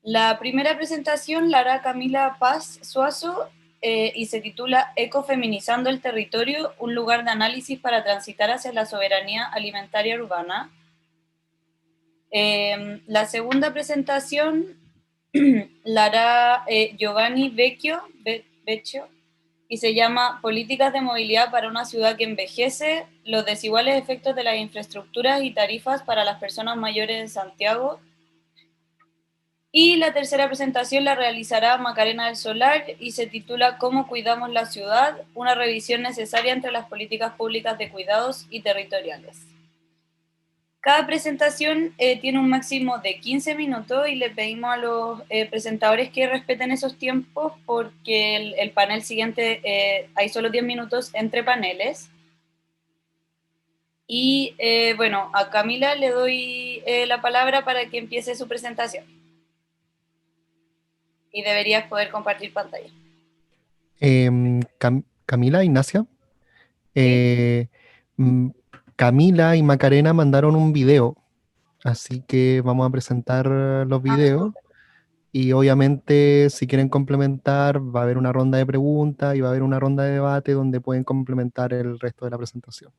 La primera presentación la hará Camila Paz Suazo y se titula Ecofeminizando el territorio, un lugar de análisis para transitar hacia la soberanía alimentaria urbana. La segunda presentación la hará Giovanni Vecchio y se llama Políticas de movilidad para una ciudad que envejece, los desiguales efectos de las infraestructuras y tarifas para las personas mayores de Santiago. Y la tercera presentación la realizará Macarena del Solar y se titula ¿Cómo cuidamos la ciudad? Una revisión necesaria entre las políticas públicas de cuidados y territoriales. Cada presentación tiene un máximo de 15 minutos y le pedimos a los presentadores que respeten esos tiempos porque el panel siguiente hay solo 10 minutos entre paneles. Y bueno, a Camila le doy la palabra para que empiece su presentación. Y deberías poder compartir pantalla. Camila, Ignacia, ¿Sí? eh, mm, Camila y Macarena mandaron un video, así que vamos a presentar los Ah, videos súper. y obviamente si quieren complementar va a haber una ronda de preguntas y va a haber una ronda de debate donde pueden complementar el resto de la presentación.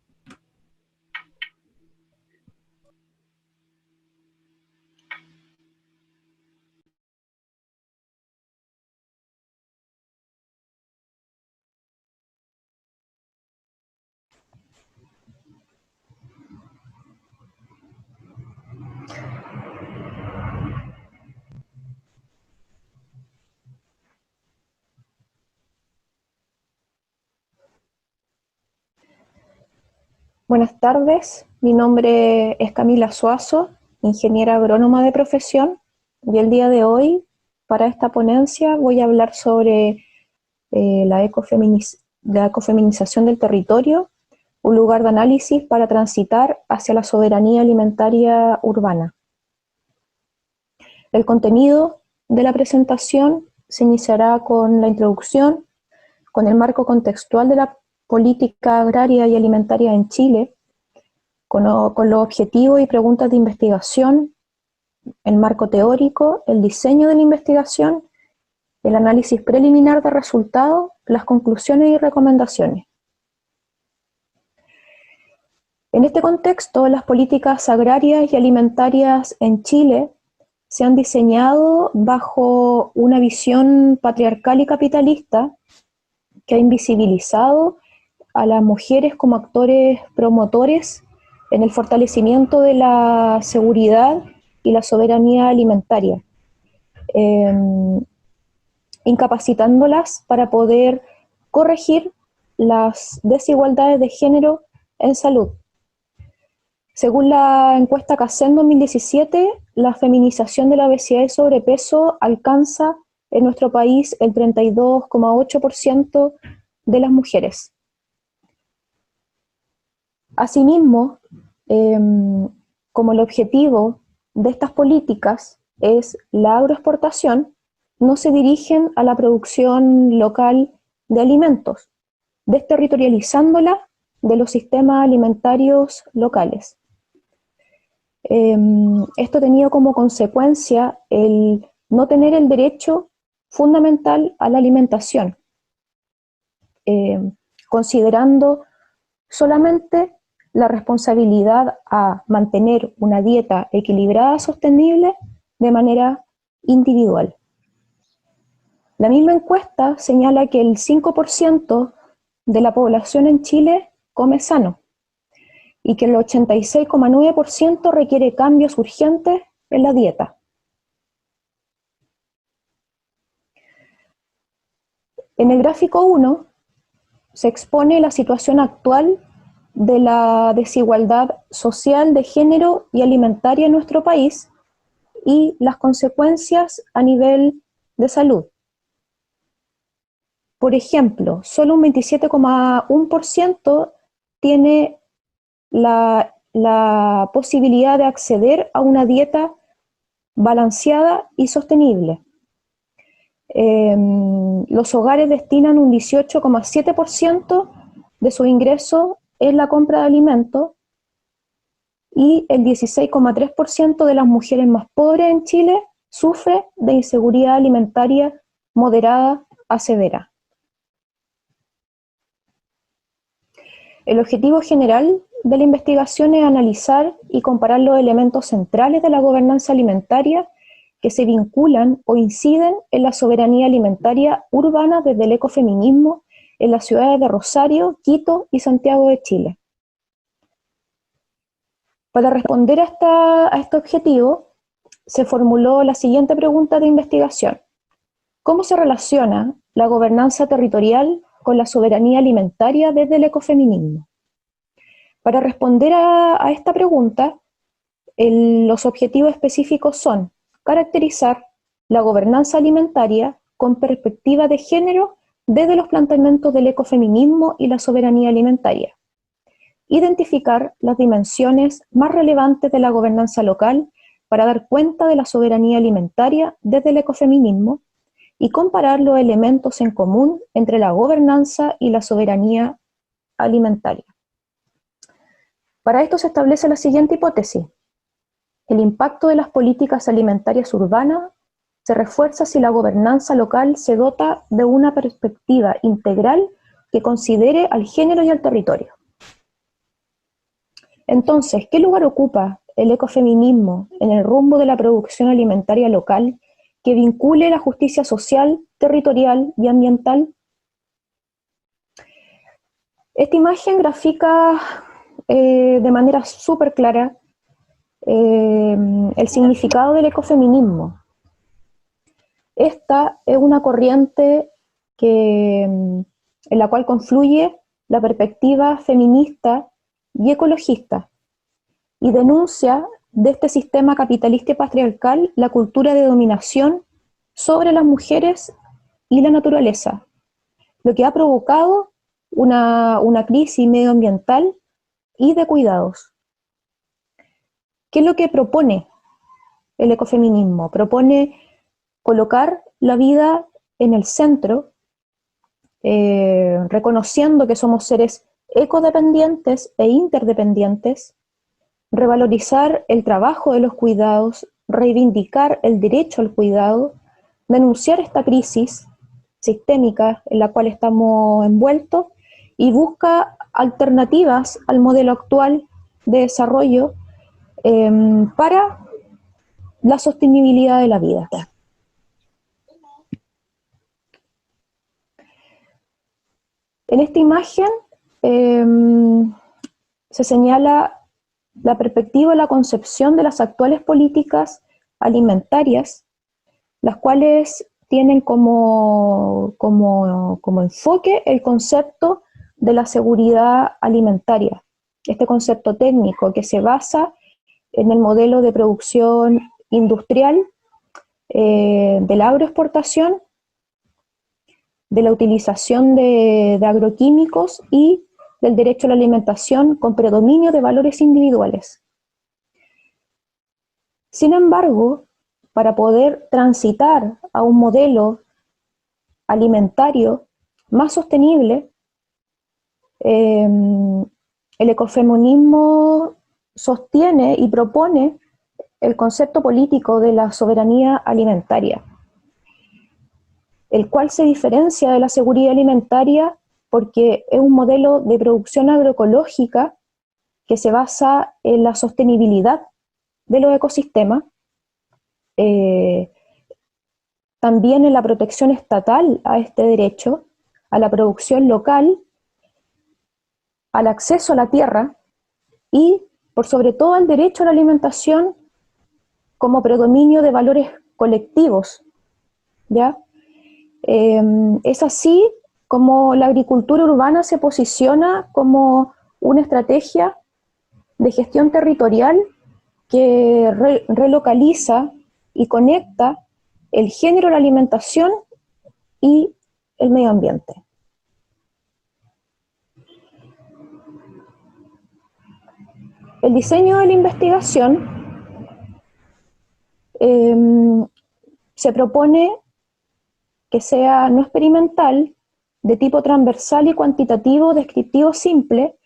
Buenas tardes, mi nombre es Camila Suazo, ingeniera agrónoma de profesión, y el día de hoy, para esta ponencia, voy a hablar sobre la ecofeminización del territorio, un lugar de análisis para transitar hacia la soberanía alimentaria urbana. El contenido de la presentación se iniciará con la introducción, con el marco contextual de la política agraria y alimentaria en Chile, con los objetivos y preguntas de investigación, el marco teórico, el diseño de la investigación, el análisis preliminar de resultados, las conclusiones y recomendaciones. En este contexto, las políticas agrarias y alimentarias en Chile se han diseñado bajo una visión patriarcal y capitalista que ha invisibilizado a las mujeres como actores promotores en el fortalecimiento de la seguridad y la soberanía alimentaria, eh, incapacitándolas para poder corregir las desigualdades de género en salud. Según la encuesta CACEN 2017, la feminización de la obesidad y sobrepeso alcanza en nuestro país el 32,8% de las mujeres. Asimismo, como el objetivo de estas políticas es la agroexportación, no se dirigen a la producción local de alimentos, desterritorializándola de los sistemas alimentarios locales. Esto ha tenido como consecuencia el no tener el derecho fundamental a la alimentación, considerando solamente la responsabilidad a mantener una dieta equilibrada, sostenible, de manera individual. La misma encuesta señala que el 5% de la población en Chile come sano y que el 86,9% requiere cambios urgentes en la dieta. En el gráfico 1 se expone la situación actual de la desigualdad social de género y alimentaria en nuestro país y las consecuencias a nivel de salud. Por ejemplo, solo un 27,1% tiene la posibilidad de acceder a una dieta balanceada y sostenible. Los hogares destinan un 18,7% de su ingreso en la compra de alimentos y el 16,3% de las mujeres más pobres en Chile sufre de inseguridad alimentaria moderada a severa. El objetivo general de la investigación es analizar y comparar los elementos centrales de la gobernanza alimentaria que se vinculan o inciden en la soberanía alimentaria urbana desde el ecofeminismo en las ciudades de Rosario, Quito y Santiago de Chile. Para responder a este objetivo, se formuló la siguiente pregunta de investigación: ¿cómo se relaciona la gobernanza territorial con la soberanía alimentaria desde el ecofeminismo? Para responder a esta pregunta, los objetivos específicos son caracterizar la gobernanza alimentaria con perspectiva de género desde los planteamientos del ecofeminismo y la soberanía alimentaria, identificar las dimensiones más relevantes de la gobernanza local para dar cuenta de la soberanía alimentaria desde el ecofeminismo y comparar los elementos en común entre la gobernanza y la soberanía alimentaria. Para esto se establece la siguiente hipótesis: el impacto de las políticas alimentarias urbanas se refuerza si la gobernanza local se dota de una perspectiva integral que considere al género y al territorio. Entonces, ¿qué lugar ocupa el ecofeminismo en el rumbo de la producción alimentaria local que vincule la justicia social, territorial y ambiental? Esta imagen grafica de manera súper clara el significado del ecofeminismo. Esta es una corriente en la cual confluye la perspectiva feminista y ecologista, y denuncia de este sistema capitalista y patriarcal la cultura de dominación sobre las mujeres y la naturaleza, lo que ha provocado una crisis medioambiental y de cuidados. ¿Qué es lo que propone el ecofeminismo? Propone colocar la vida en el centro, reconociendo que somos seres ecodependientes e interdependientes, revalorizar el trabajo de los cuidados, reivindicar el derecho al cuidado, denunciar esta crisis sistémica en la cual estamos envueltos y busca alternativas al modelo actual de desarrollo para la sostenibilidad de la vida. En esta imagen se señala la perspectiva y la concepción de las actuales políticas alimentarias, las cuales tienen como enfoque el concepto de la seguridad alimentaria, este concepto técnico que se basa en el modelo de producción industrial, de la agroexportación, de la utilización de agroquímicos y del derecho a la alimentación con predominio de valores individuales. Sin embargo, para poder transitar a un modelo alimentario más sostenible, el ecofeminismo sostiene y propone el concepto político de la soberanía alimentaria, el cual se diferencia de la seguridad alimentaria porque es un modelo de producción agroecológica que se basa en la sostenibilidad de los ecosistemas, también en la protección estatal a este derecho, a la producción local, al acceso a la tierra y, por sobre todo, al derecho a la alimentación como predominio de valores colectivos, ¿ya? Es así como la agricultura urbana se posiciona como una estrategia de gestión territorial que relocaliza y conecta el género, la alimentación y el medio ambiente. El diseño de la investigación se propone que sea no experimental, de tipo transversal y cuantitativo, descriptivo simple,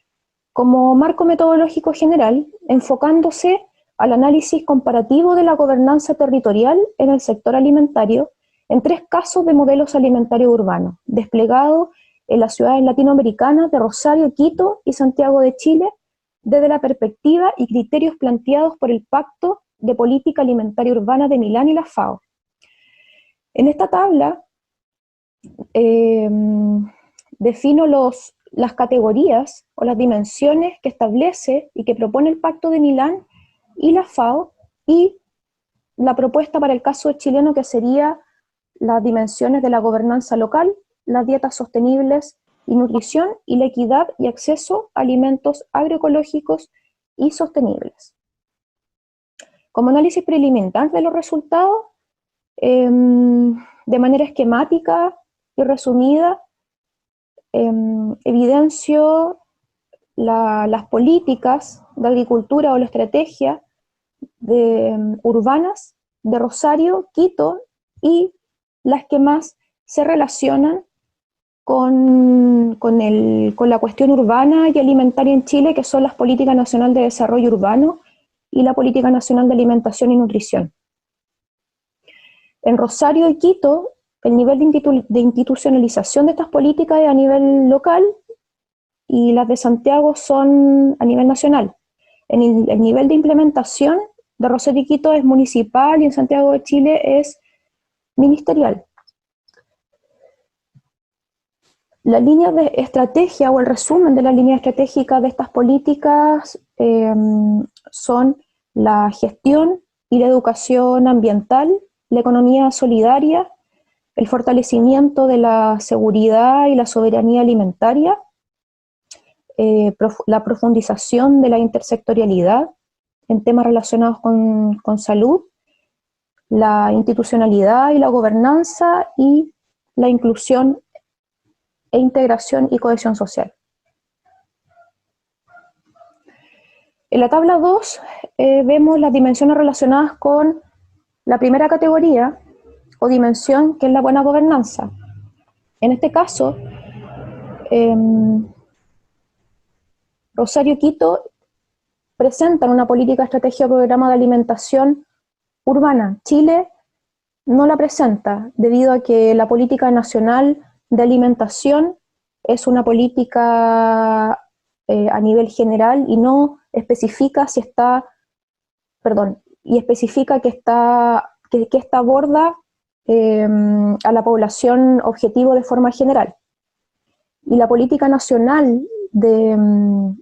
como marco metodológico general, enfocándose al análisis comparativo de la gobernanza territorial en el sector alimentario en 3 casos de modelos alimentarios urbanos, desplegados en las ciudades latinoamericanas de Rosario, Quito y Santiago de Chile, desde la perspectiva y criterios planteados por el Pacto de Política Alimentaria Urbana de Milán y la FAO. En esta tabla defino las categorías o las dimensiones que establece y que propone el Pacto de Milán y la FAO, y la propuesta para el caso chileno, que sería las dimensiones de la gobernanza local, las dietas sostenibles y nutrición, y la equidad y acceso a alimentos agroecológicos y sostenibles. Como análisis preliminar de los resultados, de manera esquemática y resumida, evidencio las políticas de agricultura o la estrategia urbanas de Rosario, Quito, y las que más se relacionan con la cuestión urbana y alimentaria en Chile, que son las Políticas Nacional de Desarrollo Urbano y la Política Nacional de Alimentación y Nutrición. En Rosario y Quito, el nivel de institucionalización de estas políticas es a nivel local, y las de Santiago son a nivel nacional. El nivel de implementación de Rosario y Quito es municipal, y en Santiago de Chile es ministerial. La línea de estrategia o el resumen de la línea estratégica de estas políticas son la gestión y la educación ambiental, la economía solidaria, el fortalecimiento de la seguridad y la soberanía alimentaria, la profundización de la intersectorialidad en temas relacionados con salud, la institucionalidad y la gobernanza, y la inclusión e integración y cohesión social. En la tabla 2 vemos las dimensiones relacionadas con la primera categoría o dimensión, que es la buena gobernanza. En este caso, Rosario y Quito presentan una política, estrategia o programa de alimentación urbana. Chile no la presenta, debido a que la política nacional de alimentación es una política a nivel general, y no especifica si está, y especifica que esta aborda a la población objetivo de forma general. Y la política nacional de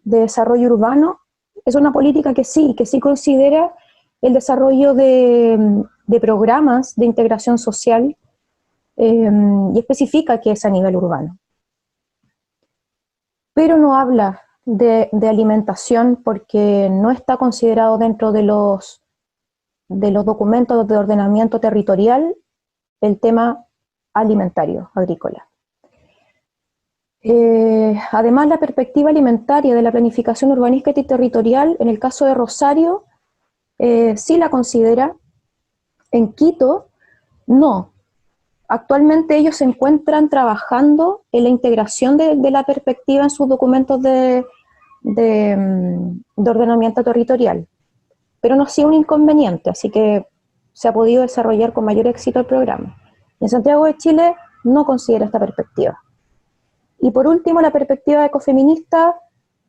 desarrollo urbano es una política que sí considera el desarrollo de programas de integración social, y especifica que es a nivel urbano. Pero no habla de alimentación, porque no está considerado dentro de los documentos de ordenamiento territorial el tema alimentario, agrícola. Además, la perspectiva alimentaria de la planificación urbanística y territorial, en el caso de Rosario, sí la considera. En Quito, no. Actualmente ellos se encuentran trabajando en la integración de la perspectiva en sus documentos de ordenamiento territorial, pero no ha sido un inconveniente, así que se ha podido desarrollar con mayor éxito el programa. En Santiago de Chile no considera esta perspectiva. Y por último, la perspectiva ecofeminista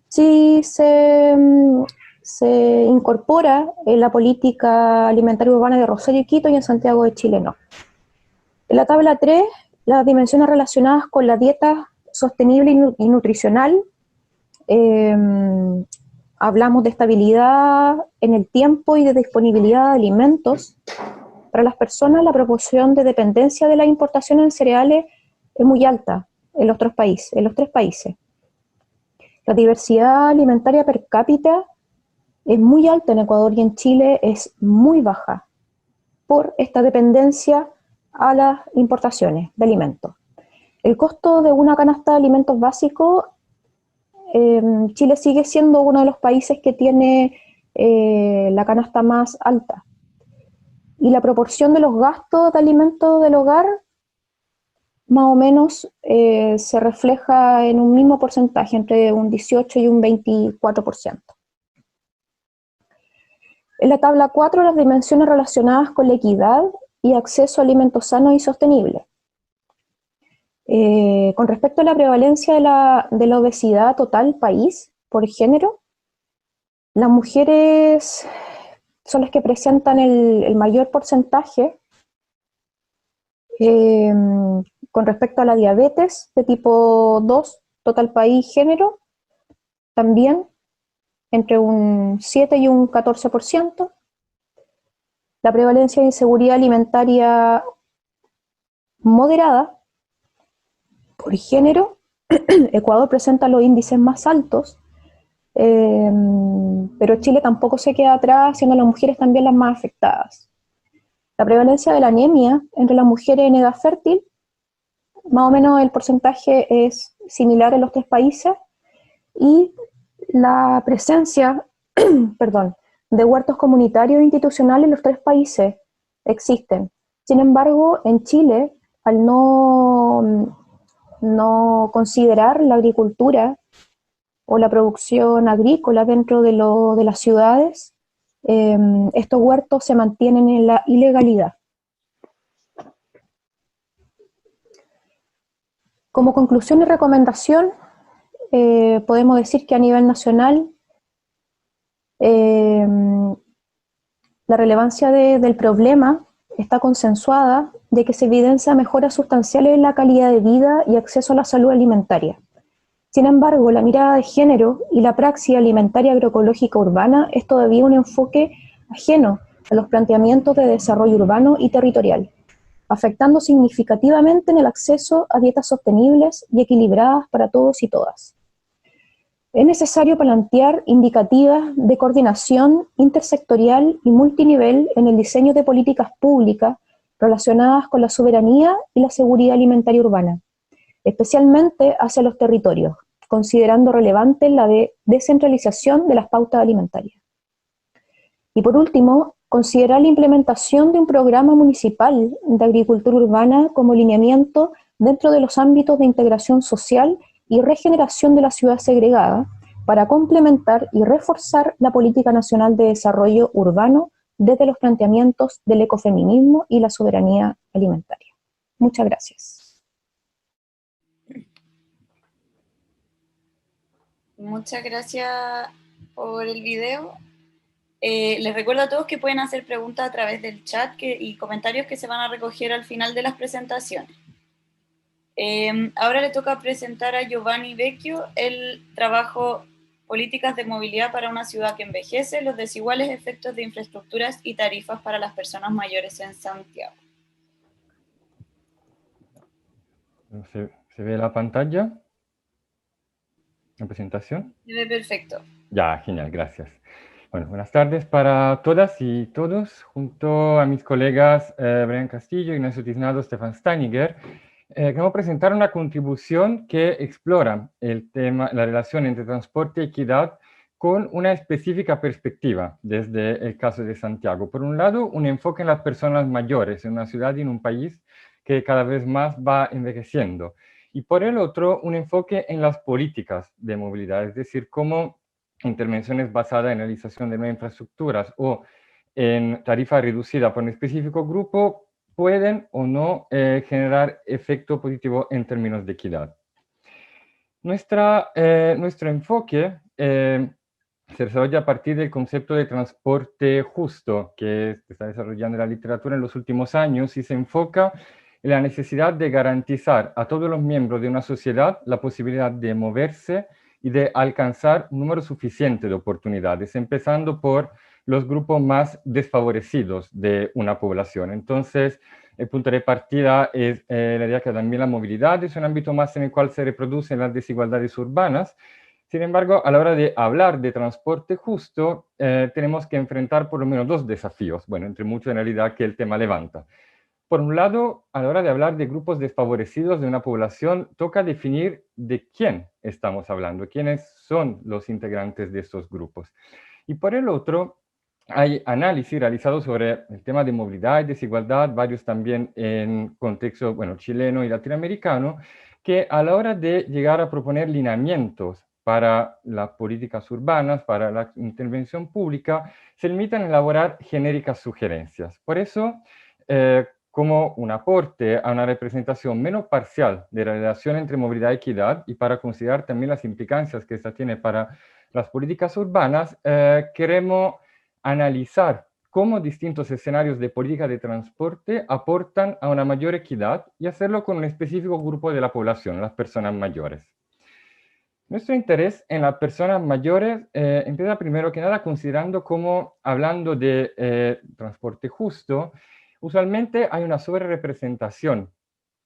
sí se incorpora en la política alimentaria urbana de Rosario y Quito, y en Santiago de Chile no. En la tabla 3, las dimensiones relacionadas con la dieta sostenible y nutricional, hablamos de estabilidad en el tiempo y de disponibilidad de alimentos. Para las personas, la proporción de dependencia de la importación en cereales es muy alta en los 3 países. La diversidad alimentaria per cápita es muy alta en Ecuador, y en Chile es muy baja por esta dependencia a las importaciones de alimentos. El costo de una canasta de alimentos básicos, Chile sigue siendo uno de los países que tiene la canasta más alta. Y la proporción de los gastos de alimentos del hogar, más o menos, se refleja en un mismo porcentaje, entre un 18 y un 24%. En la tabla 4, las dimensiones relacionadas con la equidad y acceso a alimentos sanos y sostenibles. Con respecto a la prevalencia de la obesidad total país por género, las mujeres son las que presentan el mayor porcentaje con respecto a la diabetes de tipo 2, total país género, también entre un 7 y un 14%. La prevalencia de inseguridad alimentaria moderada por género, Ecuador presenta los índices más altos, pero Chile tampoco se queda atrás, siendo las mujeres también las más afectadas. La prevalencia de la anemia entre las mujeres en edad fértil, más o menos el porcentaje es similar en los 3 países, y la presencia perdón, de huertos comunitarios e institucionales en los 3 países existen. Sin embargo, en Chile, al no considerar la agricultura o la producción agrícola dentro de las ciudades, estos huertos se mantienen en la ilegalidad. Como conclusión y recomendación, podemos decir que a nivel nacional la relevancia del problema está consensuada, de que se evidencia mejoras sustanciales en la calidad de vida y acceso a la salud alimentaria. Sin embargo, la mirada de género y la praxis alimentaria agroecológica urbana es todavía un enfoque ajeno a los planteamientos de desarrollo urbano y territorial, afectando significativamente en el acceso a dietas sostenibles y equilibradas para todos y todas. Es necesario plantear indicativas de coordinación intersectorial y multinivel en el diseño de políticas públicas relacionadas con la soberanía y la seguridad alimentaria urbana, especialmente hacia los territorios, considerando relevante la descentralización de las pautas alimentarias. Y por último, considerar la implementación de un programa municipal de agricultura urbana como lineamiento dentro de los ámbitos de integración social y regeneración de la ciudad segregada para complementar y reforzar la política nacional de desarrollo urbano desde los planteamientos del ecofeminismo y la soberanía alimentaria. Muchas gracias. Muchas gracias por el video. Les recuerdo a todos que pueden hacer preguntas a través del chat y comentarios que se van a recoger al final de las presentaciones. Ahora le toca presentar a Giovanni Vecchio el trabajo Políticas de movilidad para una ciudad que envejece, los desiguales efectos de infraestructuras y tarifas para las personas mayores en Santiago. ¿Se ve la pantalla? ¿La presentación? Se ve perfecto. Ya, genial, gracias. Bueno, buenas tardes para todas y todos. Junto a mis colegas Brian Castillo, Ignacio Tiznado, Stefan Steiniger, queremos presentar una contribución que explora el tema, la relación entre transporte y equidad con una específica perspectiva desde el caso de Santiago. Por un lado, un enfoque en las personas mayores en una ciudad y en un país que cada vez más va envejeciendo. Y por el otro, un enfoque en las políticas de movilidad, es decir, cómo intervenciones basadas en realización de nuevas infraestructuras o en tarifa reducida por un específico grupo pueden o no generar efecto positivo en términos de equidad. Nuestro enfoque se desarrolla a partir del concepto de transporte justo que se está desarrollando en la literatura en los últimos años y se enfoca en la necesidad de garantizar a todos los miembros de una sociedad la posibilidad de moverse y de alcanzar un número suficiente de oportunidades, empezando por los grupos más desfavorecidos de una población. Entonces, el punto de partida es la idea que también la movilidad es un ámbito más en el cual se reproducen las desigualdades urbanas. Sin embargo, a la hora de hablar de transporte justo, tenemos que enfrentar por lo menos 2 desafíos, bueno, entre muchos en realidad que el tema levanta. Por un lado, a la hora de hablar de grupos desfavorecidos de una población, toca definir de quién estamos hablando, quiénes son los integrantes de estos grupos. Y por el otro, hay análisis realizados sobre el tema de movilidad y desigualdad, varios también en contexto, bueno, chileno y latinoamericano, que a la hora de llegar a proponer lineamientos para las políticas urbanas, para la intervención pública, se limitan a elaborar genéricas sugerencias. Por eso, como un aporte a una representación menos parcial de la relación entre movilidad y equidad, y para considerar también las implicancias que esta tiene para las políticas urbanas, queremos analizar cómo distintos escenarios de política de transporte aportan a una mayor equidad y hacerlo con un específico grupo de la población, las personas mayores. Nuestro interés en las personas mayores empieza primero que nada considerando cómo, hablando de transporte justo, usualmente hay una sobrerepresentación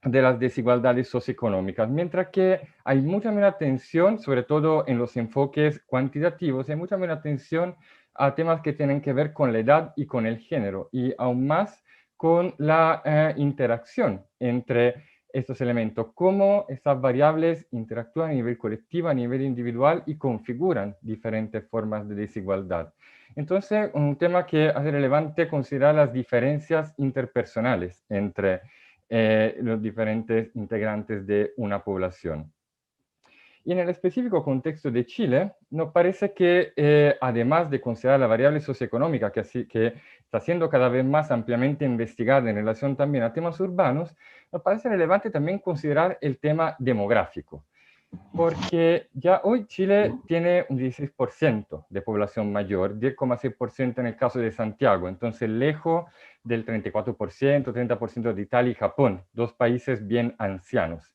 de las desigualdades socioeconómicas, mientras que hay mucha menos atención, sobre todo en los enfoques cuantitativos, hay mucha menos atención a temas que tienen que ver con la edad y con el género, y aún más con la interacción entre estos elementos, cómo estas variables interactúan a nivel colectivo, a nivel individual y configuran diferentes formas de desigualdad. Entonces, un tema que hace relevante considerar las diferencias interpersonales entre los diferentes integrantes de una población. Y en el específico contexto de Chile, nos parece que además de considerar la variable socioeconómica que está siendo cada vez más ampliamente investigada en relación también a temas urbanos, nos parece relevante también considerar el tema demográfico. Porque ya hoy Chile tiene un 16% de población mayor, 10,6% en el caso de Santiago, entonces lejos del 34%, 30% de Italia y Japón, dos países bien ancianos.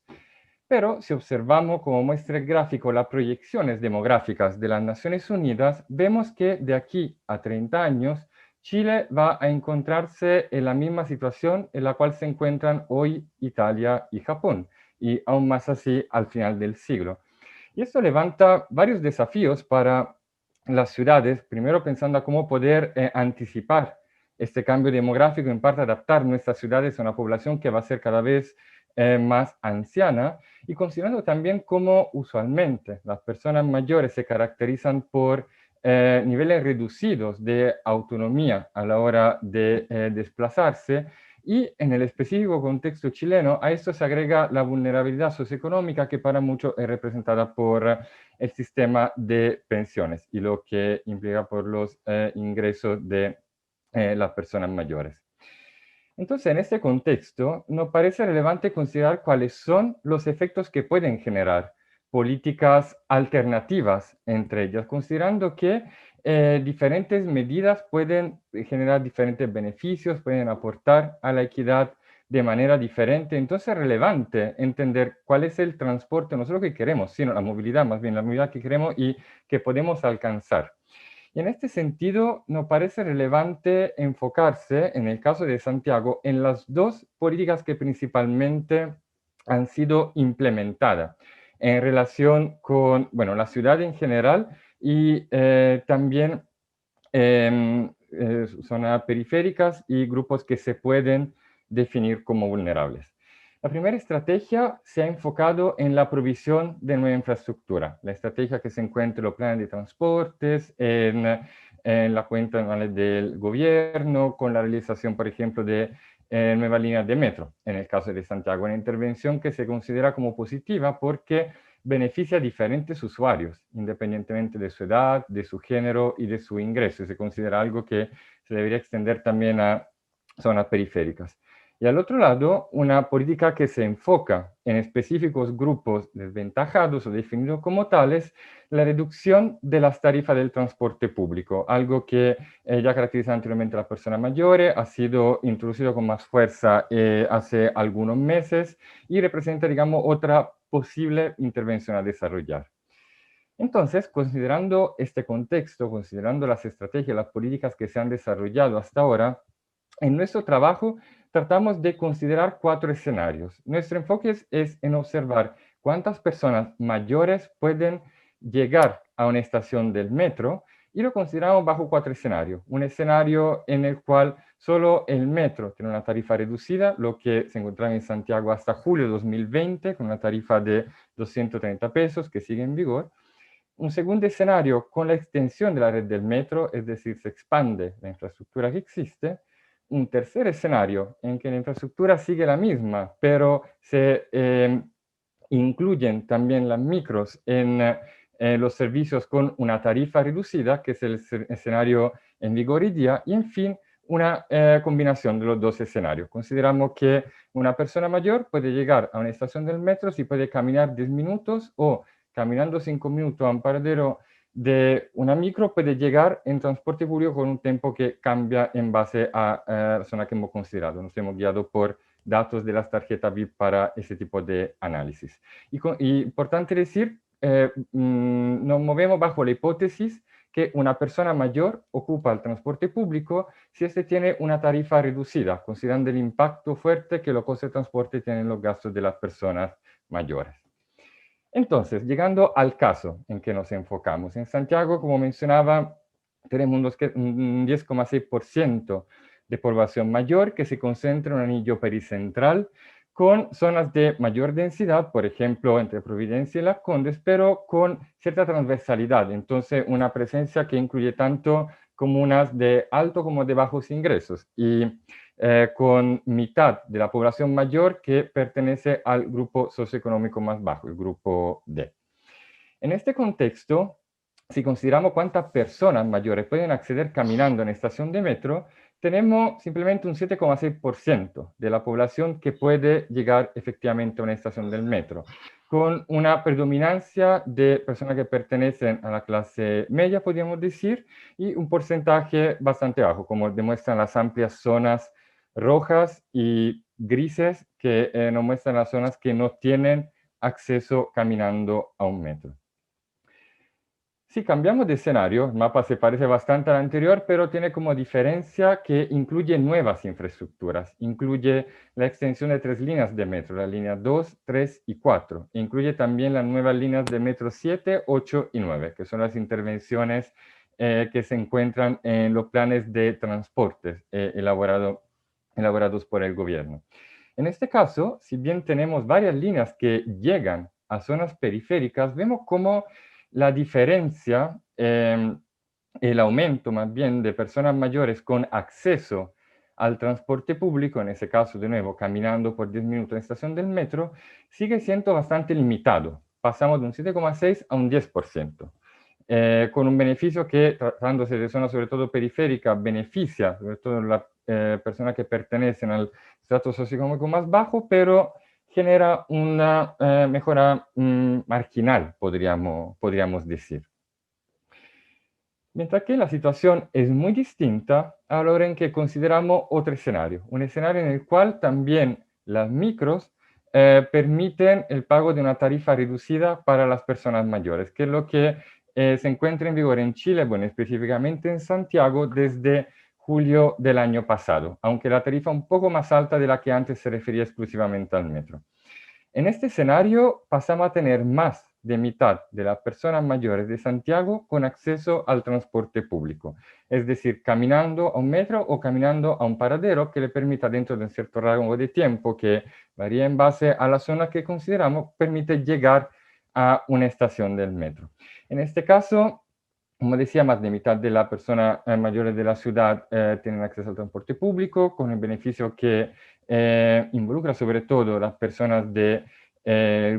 Pero si observamos como muestra el gráfico las proyecciones demográficas de las Naciones Unidas, vemos que de aquí a 30 años, Chile va a encontrarse en la misma situación en la cual se encuentran hoy Italia y Japón, y aún más así al final del siglo. Y esto levanta varios desafíos para las ciudades, primero pensando a cómo poder anticipar este cambio demográfico, en parte adaptar nuestras ciudades a una población que va a ser cada vez más anciana, y considerando también cómo usualmente las personas mayores se caracterizan por niveles reducidos de autonomía a la hora de desplazarse, y en el específico contexto chileno a esto se agrega la vulnerabilidad socioeconómica que para muchos es representada por el sistema de pensiones y lo que implica por los ingresos de las personas mayores. Entonces, en este contexto, nos parece relevante considerar cuáles son los efectos que pueden generar políticas alternativas entre ellas, considerando que diferentes medidas pueden generar diferentes beneficios, pueden aportar a la equidad de manera diferente. Entonces es relevante entender cuál es el transporte, no solo que queremos, sino la movilidad, más bien la movilidad que queremos y que podemos alcanzar. Y en este sentido, nos parece relevante enfocarse, en el caso de Santiago, en las dos políticas que principalmente han sido implementadas en relación con, bueno, la ciudad en general y también zonas periféricas y grupos que se pueden definir como vulnerables. La primera estrategia se ha enfocado en la provisión de nueva infraestructura. La estrategia que se encuentra en los planes de transportes, en la cuenta anual del gobierno, con la realización, por ejemplo, de nuevas líneas de metro, en el caso de Santiago. Una intervención que se considera como positiva porque beneficia a diferentes usuarios, independientemente de su edad, de su género y de su ingreso. Se considera algo que se debería extender también a zonas periféricas. Y al otro lado, una política que se enfoca en específicos grupos desventajados o definidos como tales, la reducción de las tarifas del transporte público, algo que ya caracteriza anteriormente a las personas mayores, ha sido introducido con más fuerza hace algunos meses y representa, digamos, otra posible intervención a desarrollar. Entonces, considerando este contexto, considerando las estrategias, las políticas que se han desarrollado hasta ahora, en nuestro trabajo tratamos de considerar 4 escenarios. Nuestro enfoque es en observar cuántas personas mayores pueden llegar a una estación del metro y lo consideramos bajo 4 escenarios. Un escenario en el cual solo el metro tiene una tarifa reducida, lo que se encontraba en Santiago hasta julio de 2020, con una tarifa de 230 pesos que sigue en vigor. Un segundo escenario con la extensión de la red del metro, es decir, se expande la infraestructura que existe. Un tercer escenario en que la infraestructura sigue la misma, pero se incluyen también las micros en los servicios con una tarifa reducida, que es el escenario en vigor hoy día, y en fin, una combinación de los dos escenarios. Consideramos que una persona mayor puede llegar a una estación del metro si puede caminar 10 minutos o caminando 5 minutos a un paradero de una micro, puede llegar en transporte público con un tiempo que cambia en base a la zona que hemos considerado. Nos hemos guiado por datos de las tarjetas VIP para ese tipo de análisis. Y importante decir, nos movemos bajo la hipótesis que una persona mayor ocupa el transporte público si este tiene una tarifa reducida, considerando el impacto fuerte que los costos de transporte tienen en los gastos de las personas mayores. Entonces, llegando al caso en que nos enfocamos, en Santiago, como mencionaba, tenemos un 10,6% de población mayor que se concentra en un anillo pericentral, con zonas de mayor densidad, por ejemplo, entre Providencia y Las Condes, pero con cierta transversalidad. Entonces, una presencia que incluye tanto comunas de alto como de bajos ingresos y con mitad de la población mayor que pertenece al grupo socioeconómico más bajo, el grupo D. En este contexto, si consideramos cuántas personas mayores pueden acceder caminando en estación de metro, tenemos simplemente un 7,6% de la población que puede llegar efectivamente a una estación del metro, con una predominancia de personas que pertenecen a la clase media, podríamos decir, y un porcentaje bastante bajo, como demuestran las amplias zonas rojas y grises que nos muestran las zonas que no tienen acceso caminando a un metro. Si cambiamos de escenario, el mapa se parece bastante al anterior, pero tiene como diferencia que incluye nuevas infraestructuras. Incluye la extensión de 3 líneas de metro, la línea 2, 3 y 4. Incluye también las nuevas líneas de metro 7, 8 y 9, que son las intervenciones que se encuentran en los planes de transportes elaborados por el gobierno. En este caso, si bien tenemos varias líneas que llegan a zonas periféricas, vemos cómo la diferencia, el aumento más bien de personas mayores con acceso al transporte público, en ese caso de nuevo caminando por 10 minutos en la estación del metro, sigue siendo bastante limitado. Pasamos de un 7,6 a un 10%, con un beneficio que, tratándose de zonas sobre todo periféricas, beneficia sobre todo las personas que pertenecen al estrato socioeconómico más bajo, pero genera una mejora marginal, podríamos decir. Mientras que la situación es muy distinta a la hora en que consideramos otro escenario, un escenario en el cual también las micros permiten el pago de una tarifa reducida para las personas mayores, que es lo que se encuentra en vigor en Chile, bueno, específicamente en Santiago, desde julio del año pasado, aunque la tarifa un poco más alta de la que antes se refería exclusivamente al metro. En este escenario pasamos a tener más de mitad de las personas mayores de Santiago con acceso al transporte público, es decir, caminando a un metro o caminando a un paradero que le permita, dentro de un cierto rango de tiempo que varía en base a la zona que consideramos, permite llegar a una estación del metro. En este caso, como decía, más de mitad de las personas mayores de la ciudad tienen acceso al transporte público, con el beneficio que involucra sobre todo las personas del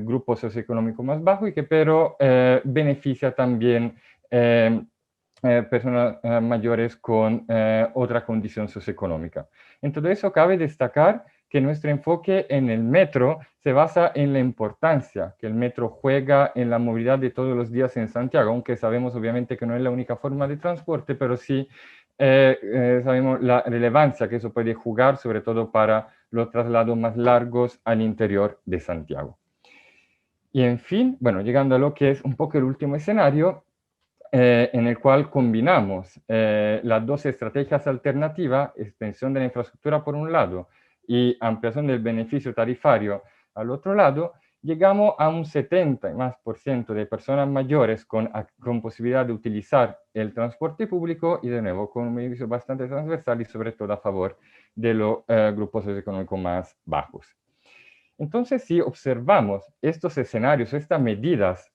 grupo socioeconómico más bajo y que pero beneficia también personas mayores con otra condición socioeconómica. En todo eso cabe destacar que nuestro enfoque en el metro se basa en la importancia que el metro juega en la movilidad de todos los días en Santiago, aunque sabemos obviamente que no es la única forma de transporte, pero sí sabemos la relevancia que eso puede jugar, sobre todo para los traslados más largos al interior de Santiago. Y en fin, bueno, llegando a lo que es un poco el último escenario, en el cual combinamos las dos estrategias alternativas, extensión de la infraestructura por un lado y ampliación del beneficio tarifario al otro lado, llegamos a un 70% y más de personas mayores con posibilidad de utilizar el transporte público y de nuevo con un beneficio bastante transversal y sobre todo a favor de los grupos socioeconómicos más bajos. Entonces, si observamos estos escenarios, estas medidas,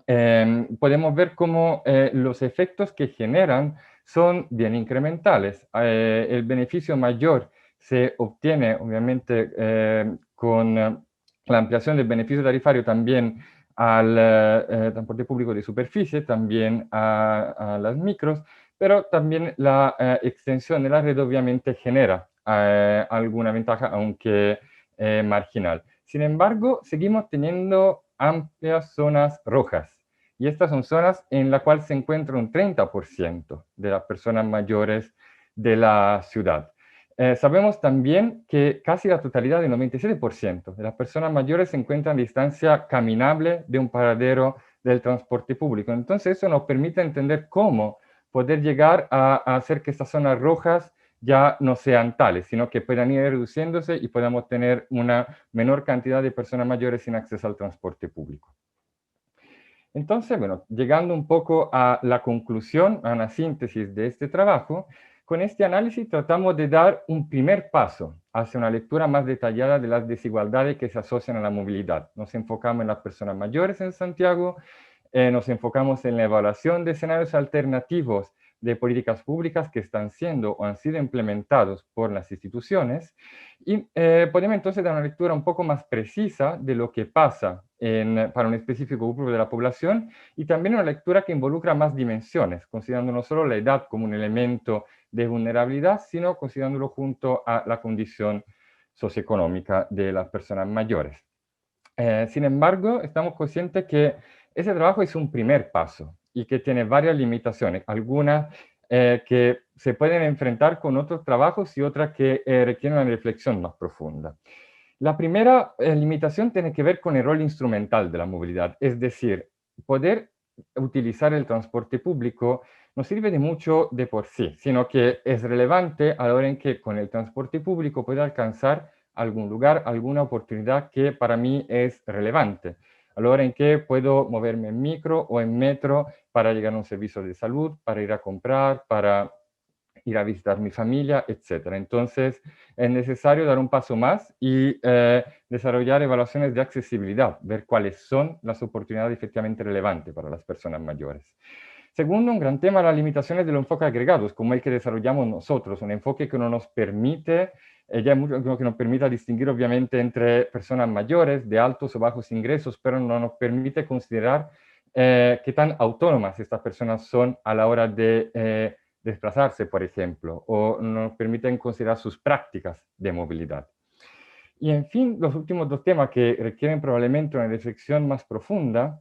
podemos ver cómo los efectos que generan son bien incrementales. El beneficio mayor se obtiene, obviamente, con la ampliación del beneficio tarifario también al transporte público de superficie, también a las micros, pero también la extensión de la red obviamente genera alguna ventaja, aunque marginal. Sin embargo, seguimos teniendo amplias zonas rojas, y estas son zonas en las cuales se encuentra un 30% de las personas mayores de la ciudad. Sabemos también que casi la totalidad, del 97% de las personas mayores se encuentran a distancia caminable de un paradero del transporte público. Entonces eso nos permite entender cómo poder llegar a hacer que estas zonas rojas ya no sean tales, sino que puedan ir reduciéndose y podamos tener una menor cantidad de personas mayores sin acceso al transporte público. Entonces, bueno, llegando un poco a la conclusión, a una síntesis de este trabajo, con este análisis tratamos de dar un primer paso hacia una lectura más detallada de las desigualdades que se asocian a la movilidad. Nos enfocamos en las personas mayores en Santiago, nos enfocamos en la evaluación de escenarios alternativos de políticas públicas que están siendo o han sido implementados por las instituciones, y podemos entonces dar una lectura un poco más precisa de lo que pasa para un específico grupo de la población, y también una lectura que involucra más dimensiones, considerando no solo la edad como un elemento de vulnerabilidad, sino considerándolo junto a la condición socioeconómica de las personas mayores. Sin embargo, estamos conscientes que ese trabajo es un primer paso y que tiene varias limitaciones, algunas que se pueden enfrentar con otros trabajos y otras que requieren una reflexión más profunda. La primera limitación tiene que ver con el rol instrumental de la movilidad, es decir, poder utilizar el transporte público no sirve de mucho de por sí, sino que es relevante a la hora en que con el transporte público pueda alcanzar algún lugar, alguna oportunidad que para mí es relevante, a la hora en que puedo moverme en micro o en metro para llegar a un servicio de salud, para ir a comprar, para ir a visitar mi familia, etc. Entonces, es necesario dar un paso más y desarrollar evaluaciones de accesibilidad, ver cuáles son las oportunidades efectivamente relevantes para las personas mayores. Segundo, un gran tema, las limitaciones de los enfoques agregados, como el que desarrollamos nosotros, un enfoque que no nos permite, que nos permita distinguir obviamente entre personas mayores, de altos o bajos ingresos, pero no nos permite considerar qué tan autónomas estas personas son a la hora de desplazarse, por ejemplo, o no nos permiten considerar sus prácticas de movilidad. Y en fin, los últimos dos temas que requieren probablemente una reflexión más profunda,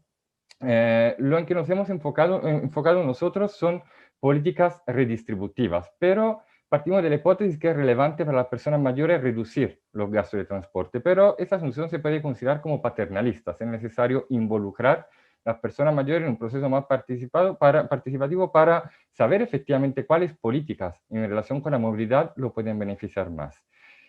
lo en que nos hemos enfocado nosotros son políticas redistributivas, pero partimos de la hipótesis que es relevante para las personas mayores reducir los gastos de transporte, pero esta asunción se puede considerar como paternalista, es necesario involucrar las personas mayores en un proceso más participativo para saber efectivamente cuáles políticas en relación con la movilidad lo pueden beneficiar más.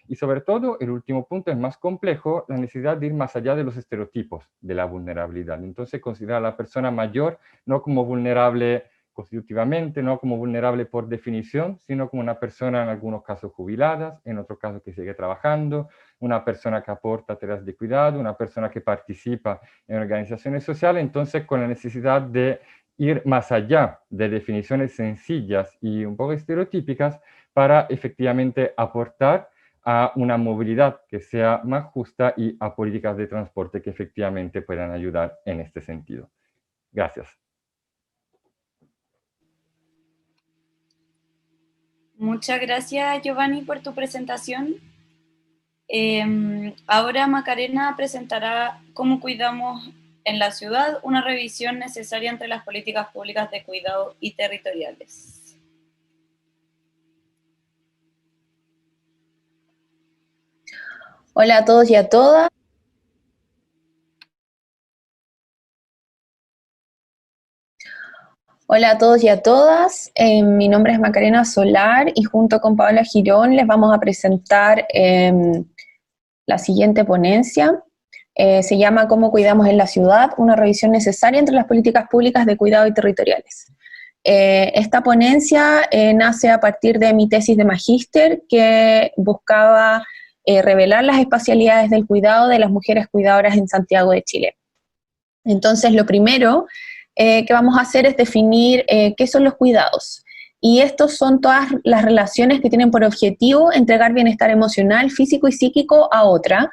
Y sobre todo, el último punto es más complejo, la necesidad de ir más allá de los estereotipos de la vulnerabilidad. Entonces, considerar a la persona mayor no como vulnerable constitutivamente, no como vulnerable por definición, sino como una persona en algunos casos jubilada, en otros casos que sigue trabajando, una persona que aporta tareas de cuidado, una persona que participa en organizaciones sociales, entonces con la necesidad de ir más allá de definiciones sencillas y un poco estereotípicas para efectivamente aportar a una movilidad que sea más justa y a políticas de transporte que efectivamente puedan ayudar en este sentido. Gracias. Muchas gracias, Giovanni, por tu presentación. Ahora Macarena presentará cómo cuidamos en la ciudad, una revisión necesaria entre las políticas públicas de cuidado y territoriales. Hola a todos y a todas. Hola a todos y a todas. Mi nombre es Macarena Solar y junto con Paola Girón les vamos a presentar la siguiente ponencia. Se llama ¿Cómo cuidamos en la ciudad? Una revisión necesaria entre las políticas públicas de cuidado y territoriales. Esta ponencia nace a partir de mi tesis de magíster que buscaba revelar las espacialidades del cuidado de las mujeres cuidadoras en Santiago de Chile. Entonces, lo primero que vamos a hacer es definir qué son los cuidados. Y estos son todas las relaciones que tienen por objetivo entregar bienestar emocional, físico y psíquico a otra,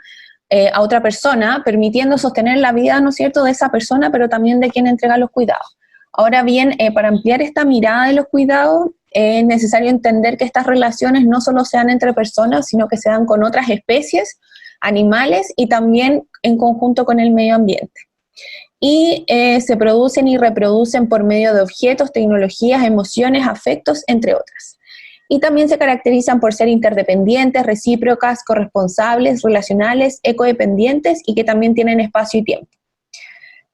a otra persona, permitiendo sostener la vida, ¿no es cierto?, de esa persona, pero también de quien entrega los cuidados. Ahora bien, para ampliar esta mirada de los cuidados, es necesario entender que estas relaciones no solo se dan entre personas, sino que se dan con otras especies, animales y también en conjunto con el medio ambiente. Y se producen y reproducen por medio de objetos, tecnologías, emociones, afectos, entre otras. Y también se caracterizan por ser interdependientes, recíprocas, corresponsables, relacionales, ecodependientes y que también tienen espacio y tiempo.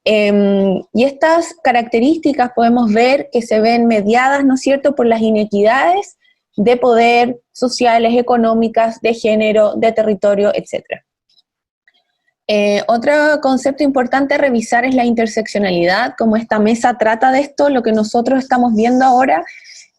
Y estas características podemos ver que se ven mediadas, ¿no es cierto?, por las inequidades de poder, sociales, económicas, de género, de territorio, etc. Otro concepto importante a revisar es la interseccionalidad. Como esta mesa trata de esto, lo que nosotros estamos viendo ahora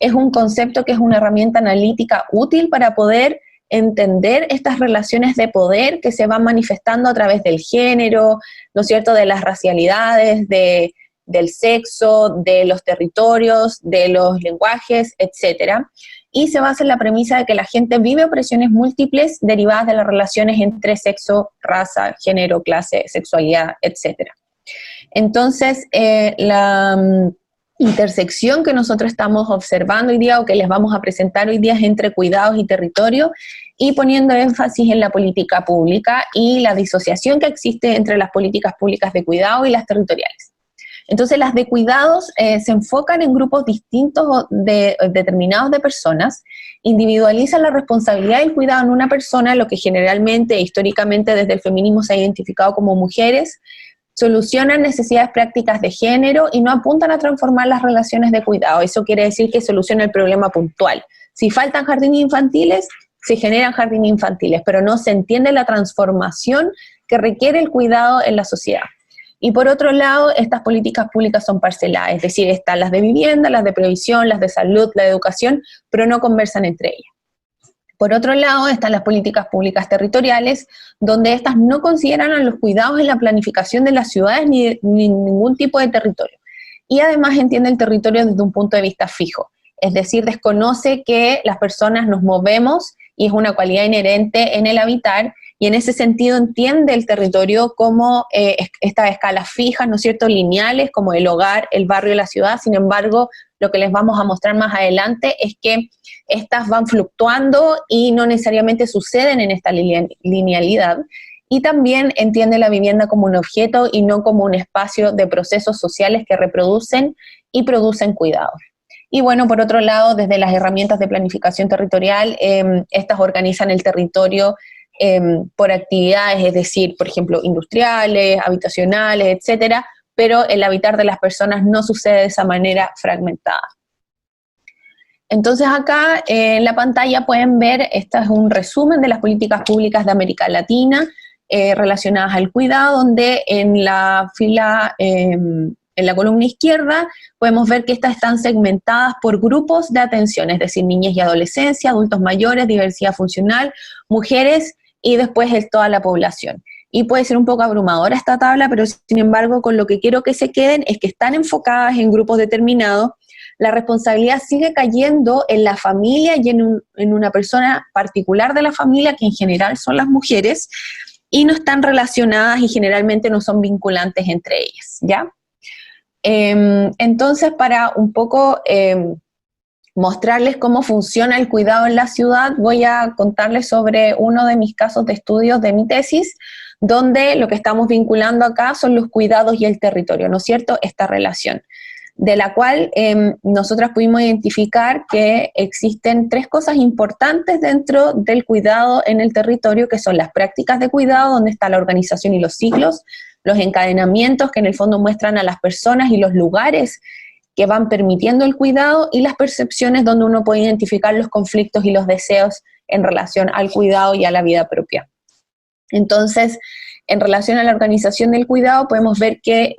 es un concepto que es una herramienta analítica útil para poder entender estas relaciones de poder que se van manifestando a través del género, ¿no es cierto?, de las racialidades, del sexo, de los territorios, de los lenguajes, etc. Y se basa en la premisa de que la gente vive opresiones múltiples derivadas de las relaciones entre sexo, raza, género, clase, sexualidad, etc. Entonces, la intersección que nosotros estamos observando hoy día o que les vamos a presentar hoy día es entre cuidados y territorio, y poniendo énfasis en la política pública y la disociación que existe entre las políticas públicas de cuidado y las territoriales. Entonces las de cuidados se enfocan en grupos distintos determinados de personas, individualizan la responsabilidad del cuidado en una persona, lo que generalmente, históricamente desde el feminismo se ha identificado como mujeres, solucionan necesidades prácticas de género y no apuntan a transformar las relaciones de cuidado. Eso quiere decir que soluciona el problema puntual. Si faltan jardines infantiles, se generan jardines infantiles, pero no se entiende la transformación que requiere el cuidado en la sociedad. Y por otro lado, estas políticas públicas son parceladas, es decir, están las de vivienda, las de previsión, las de salud, la de educación, pero no conversan entre ellas. Por otro lado, están las políticas públicas territoriales, donde estas no consideran a los cuidados en la planificación de las ciudades ni ningún tipo de territorio. Y además entiende el territorio desde un punto de vista fijo, es decir, desconoce que las personas nos movemos y es una cualidad inherente en el habitar, y en ese sentido entiende el territorio como estas escalas fijas, ¿no es cierto?, lineales, como el hogar, el barrio, la ciudad. Sin embargo, lo que les vamos a mostrar más adelante es que estas van fluctuando y no necesariamente suceden en esta linealidad. Y también entiende la vivienda como un objeto y no como un espacio de procesos sociales que reproducen y producen cuidados. Y bueno, por otro lado, desde las herramientas de planificación territorial, estas organizan el territorio por actividades, es decir, por ejemplo, industriales, habitacionales, etcétera, pero el habitar de las personas no sucede de esa manera fragmentada. Entonces acá en la pantalla pueden ver, este es un resumen de las políticas públicas de América Latina relacionadas al cuidado, donde en la fila, en la columna izquierda, podemos ver que estas están segmentadas por grupos de atención, es decir, niñez y adolescencia, adultos mayores, diversidad funcional, mujeres, y después es toda la población. Y puede ser un poco abrumadora esta tabla, pero sin embargo con lo que quiero que se queden es que están enfocadas en grupos determinados, la responsabilidad sigue cayendo en la familia y en una persona particular de la familia, que en general son las mujeres, y no están relacionadas y generalmente no son vinculantes entre ellas, ¿ya? Entonces, para un poco mostrarles cómo funciona el cuidado en la ciudad, voy a contarles sobre uno de mis casos de estudios de mi tesis, donde lo que estamos vinculando acá son los cuidados y el territorio, ¿no es cierto?, esta relación, de la cual nosotras pudimos identificar que existen tres cosas importantes dentro del cuidado en el territorio, que son las prácticas de cuidado, donde está la organización y los ciclos, los encadenamientos que en el fondo muestran a las personas y los lugares que van permitiendo el cuidado, y las percepciones donde uno puede identificar los conflictos y los deseos en relación al cuidado y a la vida propia. Entonces, en relación a la organización del cuidado, podemos ver que,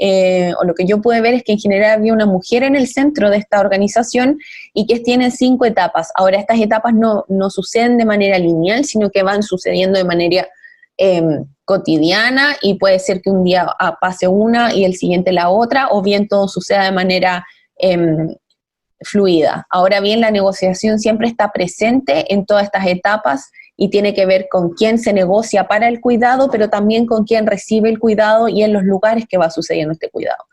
o lo que yo pude ver es que en general había una mujer en el centro de esta organización y que tienen 5 etapas. Ahora, estas etapas no suceden de manera lineal, sino que van sucediendo de manera cotidiana, y puede ser que un día pase una y el siguiente la otra, o bien todo suceda de manera fluida. Ahora bien, la negociación siempre está presente en todas estas etapas, y tiene que ver con quién se negocia para el cuidado, pero también con quién recibe el cuidado y en los lugares que va sucediendo este cuidado.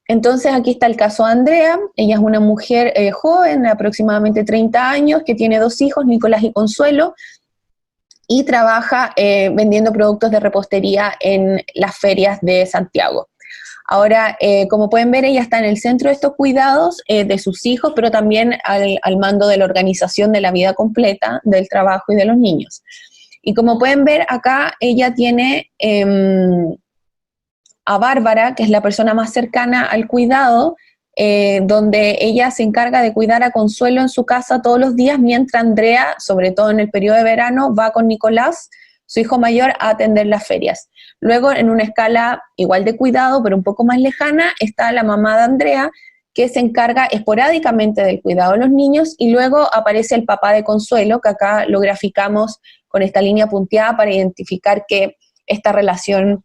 Entonces aquí está el caso de Andrea. Ella es una mujer joven, de aproximadamente 30 años, que tiene 2 hijos, Nicolás y Consuelo, y trabaja vendiendo productos de repostería en las ferias de Santiago. Ahora, como pueden ver, ella está en el centro de estos cuidados de sus hijos, pero también al mando de la organización de la vida completa, del trabajo y de los niños. Y como pueden ver acá, ella tiene a Bárbara, que es la persona más cercana al cuidado, donde ella se encarga de cuidar a Consuelo en su casa todos los días, mientras Andrea, sobre todo en el periodo de verano, va con Nicolás, su hijo mayor, a atender las ferias. Luego, en una escala igual de cuidado, pero un poco más lejana, está la mamá de Andrea, que se encarga esporádicamente del cuidado de los niños, y luego aparece el papá de Consuelo, que acá lo graficamos con esta línea punteada para identificar que esta relación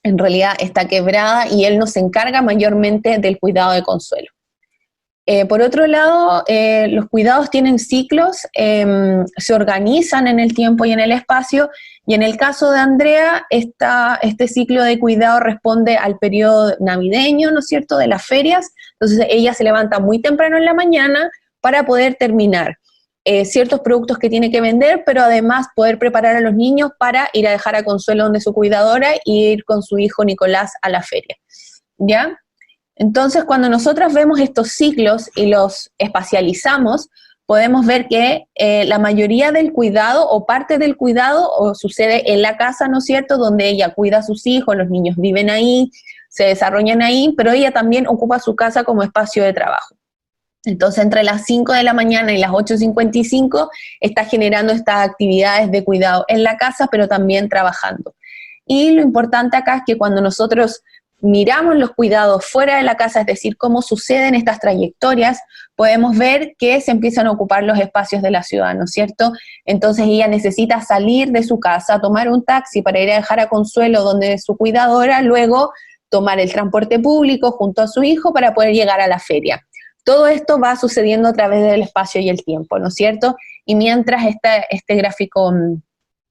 en realidad está quebrada y él nos encarga mayormente del cuidado de Consuelo. Por otro lado, los cuidados tienen ciclos, se organizan en el tiempo y en el espacio, y en el caso de Andrea, este ciclo de cuidado responde al periodo navideño, ¿no es cierto?, de las ferias. Entonces ella se levanta muy temprano en la mañana para poder terminar ciertos productos que tiene que vender, pero además poder preparar a los niños para ir a dejar a Consuelo donde su cuidadora y ir con su hijo Nicolás a la feria, ¿ya? Entonces, cuando nosotros vemos estos ciclos y los espacializamos, podemos ver que la mayoría del cuidado o parte del cuidado sucede en la casa, ¿no es cierto?, donde ella cuida a sus hijos, los niños viven ahí, se desarrollan ahí, pero ella también ocupa su casa como espacio de trabajo. Entonces, entre las 5 de la mañana y las 8:55 está generando estas actividades de cuidado en la casa, pero también trabajando. Y lo importante acá es que cuando nosotros miramos los cuidados fuera de la casa, es decir, cómo suceden estas trayectorias, podemos ver que se empiezan a ocupar los espacios de la ciudad, ¿no es cierto? Entonces ella necesita salir de su casa, tomar un taxi para ir a dejar a Consuelo donde es su cuidadora, luego tomar el transporte público junto a su hijo para poder llegar a la feria. Todo esto va sucediendo a través del espacio y el tiempo, ¿no es cierto? Y mientras este gráfico,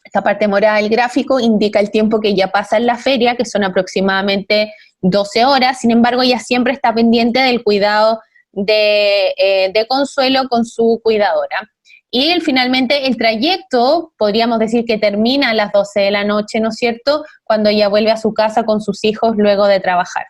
esta parte morada del gráfico indica el tiempo que ella pasa en la feria, que son aproximadamente 12 horas, sin embargo ella siempre está pendiente del cuidado de Consuelo con su cuidadora. Y finalmente el trayecto, podríamos decir que termina a las 12 de la noche, ¿no es cierto?, cuando ella vuelve a su casa con sus hijos luego de trabajar.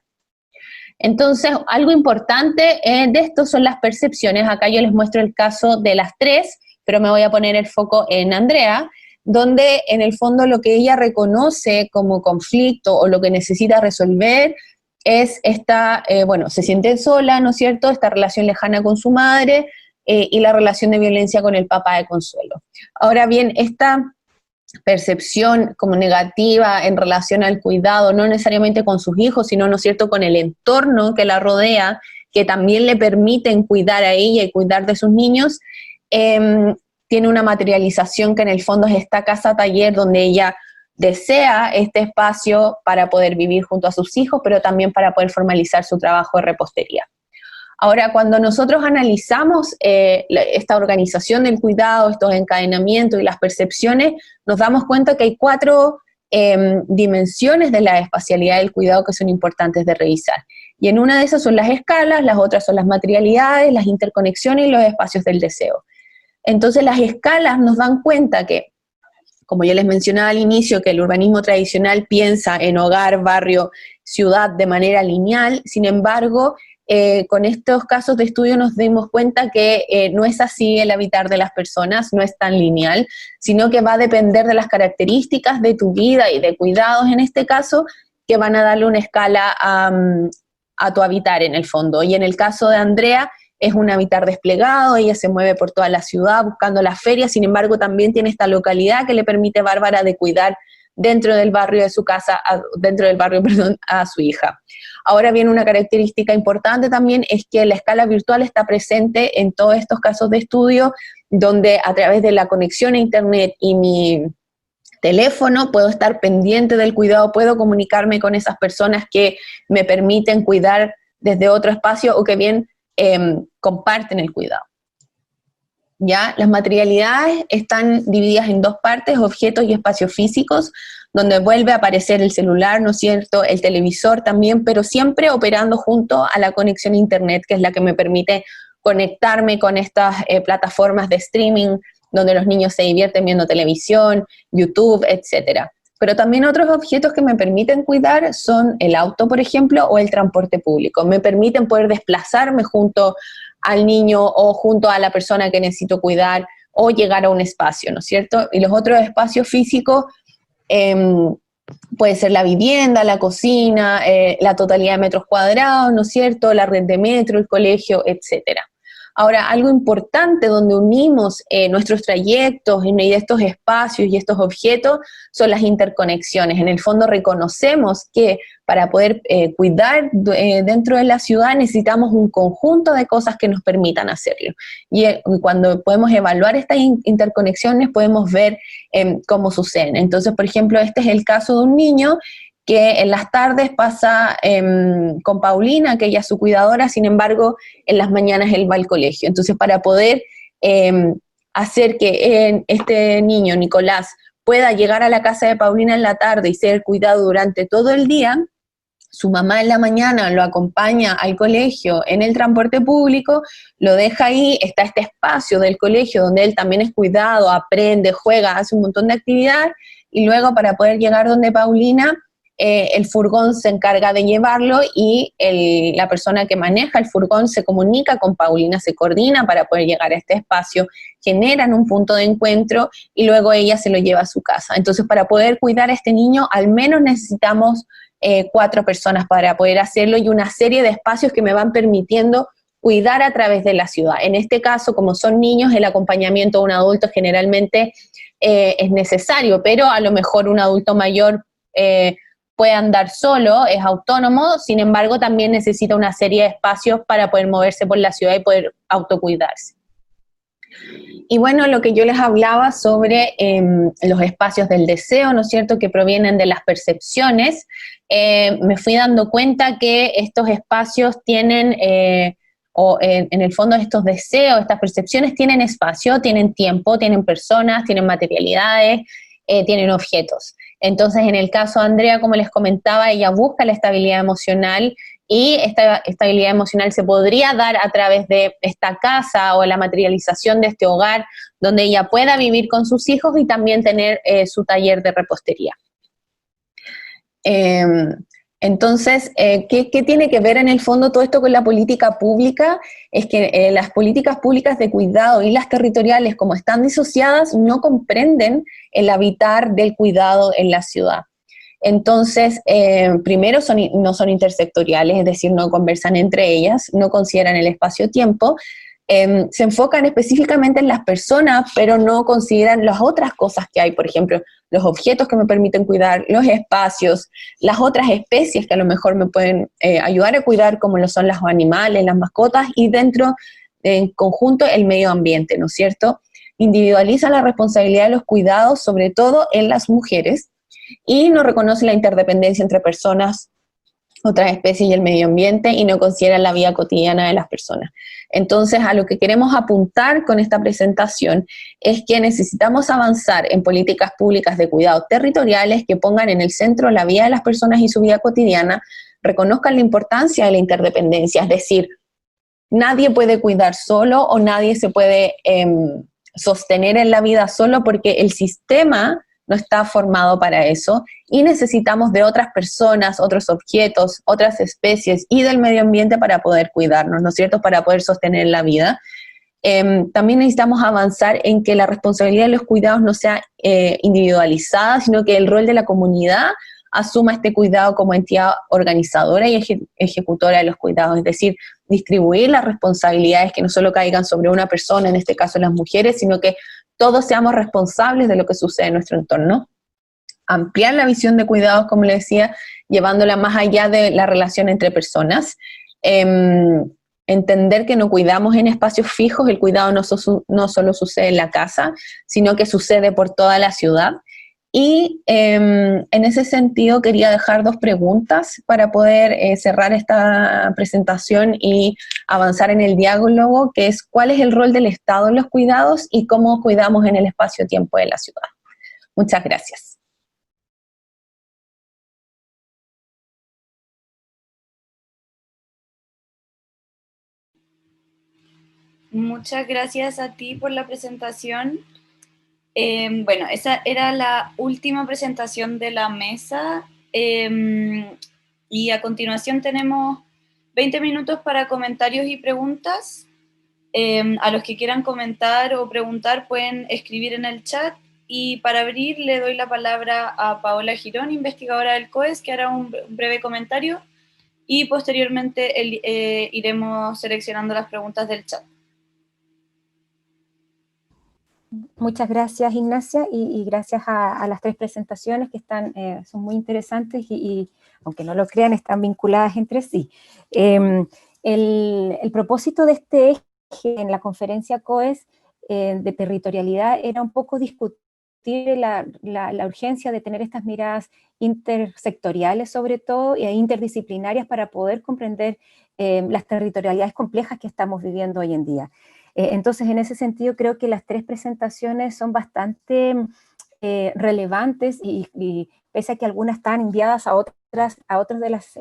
Entonces, algo importante de esto son las percepciones. Acá yo les muestro el caso de las 3, pero me voy a poner el foco en Andrea, donde en el fondo lo que ella reconoce como conflicto o lo que necesita resolver es se siente sola, ¿no es cierto?, esta relación lejana con su madre y la relación de violencia con el papá de Consuelo. Ahora bien, esta percepción como negativa en relación al cuidado, no necesariamente con sus hijos, sino, ¿no es cierto?, con el entorno que la rodea, que también le permiten cuidar a ella y cuidar de sus niños, tiene una materialización que en el fondo es esta casa-taller donde ella desea este espacio para poder vivir junto a sus hijos, pero también para poder formalizar su trabajo de repostería. Ahora, cuando nosotros analizamos esta organización del cuidado, estos encadenamientos y las percepciones, nos damos cuenta que hay 4 dimensiones de la espacialidad del cuidado que son importantes de revisar. Y en una de esas son las escalas, las otras son las materialidades, las interconexiones y los espacios del deseo. Entonces, las escalas nos dan cuenta que, como ya les mencionaba al inicio, que el urbanismo tradicional piensa en hogar, barrio, ciudad de manera lineal. Sin embargo, con estos casos de estudio nos dimos cuenta que no es así el habitar de las personas, no es tan lineal, sino que va a depender de las características de tu vida y de cuidados en este caso, que van a darle una escala a tu habitar en el fondo. Y en el caso de Andrea, es un habitar desplegado, ella se mueve por toda la ciudad buscando las ferias, sin embargo también tiene esta localidad que le permite a Bárbara de cuidar dentro del barrio de su casa, a su hija. Ahora bien, una característica importante también es que la escala virtual está presente en todos estos casos de estudio, donde a través de la conexión a internet y mi teléfono puedo estar pendiente del cuidado, puedo comunicarme con esas personas que me permiten cuidar desde otro espacio o que bien comparten el cuidado. ¿ya? Las materialidades están divididas en dos partes, objetos y espacios físicos, donde vuelve a aparecer el celular, ¿no es cierto?, el televisor también, pero siempre operando junto a la conexión a internet, que es la que me permite conectarme con estas plataformas de streaming, donde los niños se divierten viendo televisión, YouTube, etcétera. Pero también otros objetos que me permiten cuidar son el auto, por ejemplo, o el transporte público. Me permiten poder desplazarme junto al niño o junto a la persona que necesito cuidar o llegar a un espacio, ¿no es cierto? Y los otros espacios físicos puede ser la vivienda, la cocina, la totalidad de metros cuadrados, ¿no es cierto? La red de metro, el colegio, etcétera. Ahora, algo importante donde unimos nuestros trayectos y estos espacios y estos objetos son las interconexiones. En el fondo reconocemos que para poder cuidar dentro de la ciudad necesitamos un conjunto de cosas que nos permitan hacerlo. Y cuando podemos evaluar estas interconexiones podemos ver cómo suceden. Entonces, por ejemplo, este es el caso de un niño que en las tardes pasa con Paulina, que ella es su cuidadora, sin embargo, en las mañanas él va al colegio. Entonces, para poder hacer que este niño, Nicolás, pueda llegar a la casa de Paulina en la tarde y ser cuidado durante todo el día, su mamá en la mañana lo acompaña al colegio en el transporte público, lo deja ahí, está este espacio del colegio donde él también es cuidado, aprende, juega, hace un montón de actividad, y luego para poder llegar donde Paulina, el furgón se encarga de llevarlo y la persona que maneja el furgón se comunica con Paulina, se coordina para poder llegar a este espacio, generan un punto de encuentro y luego ella se lo lleva a su casa. Entonces, para poder cuidar a este niño, al menos necesitamos 4 personas para poder hacerlo y una serie de espacios que me van permitiendo cuidar a través de la ciudad. En este caso, como son niños, el acompañamiento de un adulto generalmente es necesario, pero a lo mejor un adulto mayor puede andar solo, es autónomo, sin embargo también necesita una serie de espacios para poder moverse por la ciudad y poder autocuidarse. Y bueno, lo que yo les hablaba sobre los espacios del deseo, ¿no es cierto?, que provienen de las percepciones, me fui dando cuenta que estos espacios tienen, en el fondo estos deseos, estas percepciones tienen espacio, tienen tiempo, tienen personas, tienen materialidades, tienen objetos. Entonces, en el caso de Andrea, como les comentaba, ella busca la estabilidad emocional y esta estabilidad emocional se podría dar a través de esta casa o la materialización de este hogar donde ella pueda vivir con sus hijos y también tener su taller de repostería. Entonces, ¿qué tiene que ver en el fondo todo esto con la política pública? Es que las políticas públicas de cuidado y las territoriales, como están disociadas, no comprenden el habitar del cuidado en la ciudad. Entonces, primero no son intersectoriales, es decir, no conversan entre ellas, no consideran el espacio-tiempo, se enfocan específicamente en las personas, pero no consideran las otras cosas que hay, por ejemplo, los objetos que me permiten cuidar, los espacios, las otras especies que a lo mejor me pueden ayudar a cuidar, como lo son los animales, las mascotas, y dentro, en conjunto, el medio ambiente, ¿no es cierto? Individualiza la responsabilidad de los cuidados, sobre todo en las mujeres, y no reconoce la interdependencia entre personas, otras especies y el medio ambiente, y no considera la vida cotidiana de las personas. Entonces, a lo que queremos apuntar con esta presentación es que necesitamos avanzar en políticas públicas de cuidado territoriales que pongan en el centro la vida de las personas y su vida cotidiana, reconozcan la importancia de la interdependencia, es decir, nadie puede cuidar solo o nadie se puede sostener en la vida solo porque el sistema no está formado para eso y necesitamos de otras personas, otros objetos, otras especies y del medio ambiente para poder cuidarnos, ¿no es cierto?, para poder sostener la vida. También necesitamos avanzar en que la responsabilidad de los cuidados no sea individualizada, sino que el rol de la comunidad asuma este cuidado como entidad organizadora y ejecutora de los cuidados, es decir, distribuir las responsabilidades que no solo caigan sobre una persona, en este caso las mujeres, sino que todos seamos responsables de lo que sucede en nuestro entorno. Ampliar la visión de cuidados, como le decía, llevándola más allá de la relación entre personas. Entender que no cuidamos en espacios fijos, el cuidado no solo sucede en la casa, sino que sucede por toda la ciudad. Y en ese sentido quería dejar dos preguntas para poder cerrar esta presentación y avanzar en el diálogo, que es ¿cuál es el rol del Estado en los cuidados y cómo cuidamos en el espacio-tiempo de la ciudad? Muchas gracias. Muchas gracias a ti por la presentación. Bueno, esa era la última presentación de la mesa y a continuación tenemos 20 minutos para comentarios y preguntas. A los que quieran comentar o preguntar pueden escribir en el chat, y para abrir le doy la palabra a Paola Girón, investigadora del COES, que hará un breve comentario y posteriormente iremos seleccionando las preguntas del chat. Muchas gracias, Ignacia, y gracias a las tres presentaciones que son muy interesantes y, aunque no lo crean, están vinculadas entre sí. El propósito de este eje en la conferencia COES de territorialidad era un poco discutir la urgencia de tener estas miradas intersectoriales, sobre todo, e interdisciplinarias para poder comprender las territorialidades complejas que estamos viviendo hoy en día. Entonces, en ese sentido, creo que las tres presentaciones son bastante relevantes y pese a que algunas están enviadas a otras de las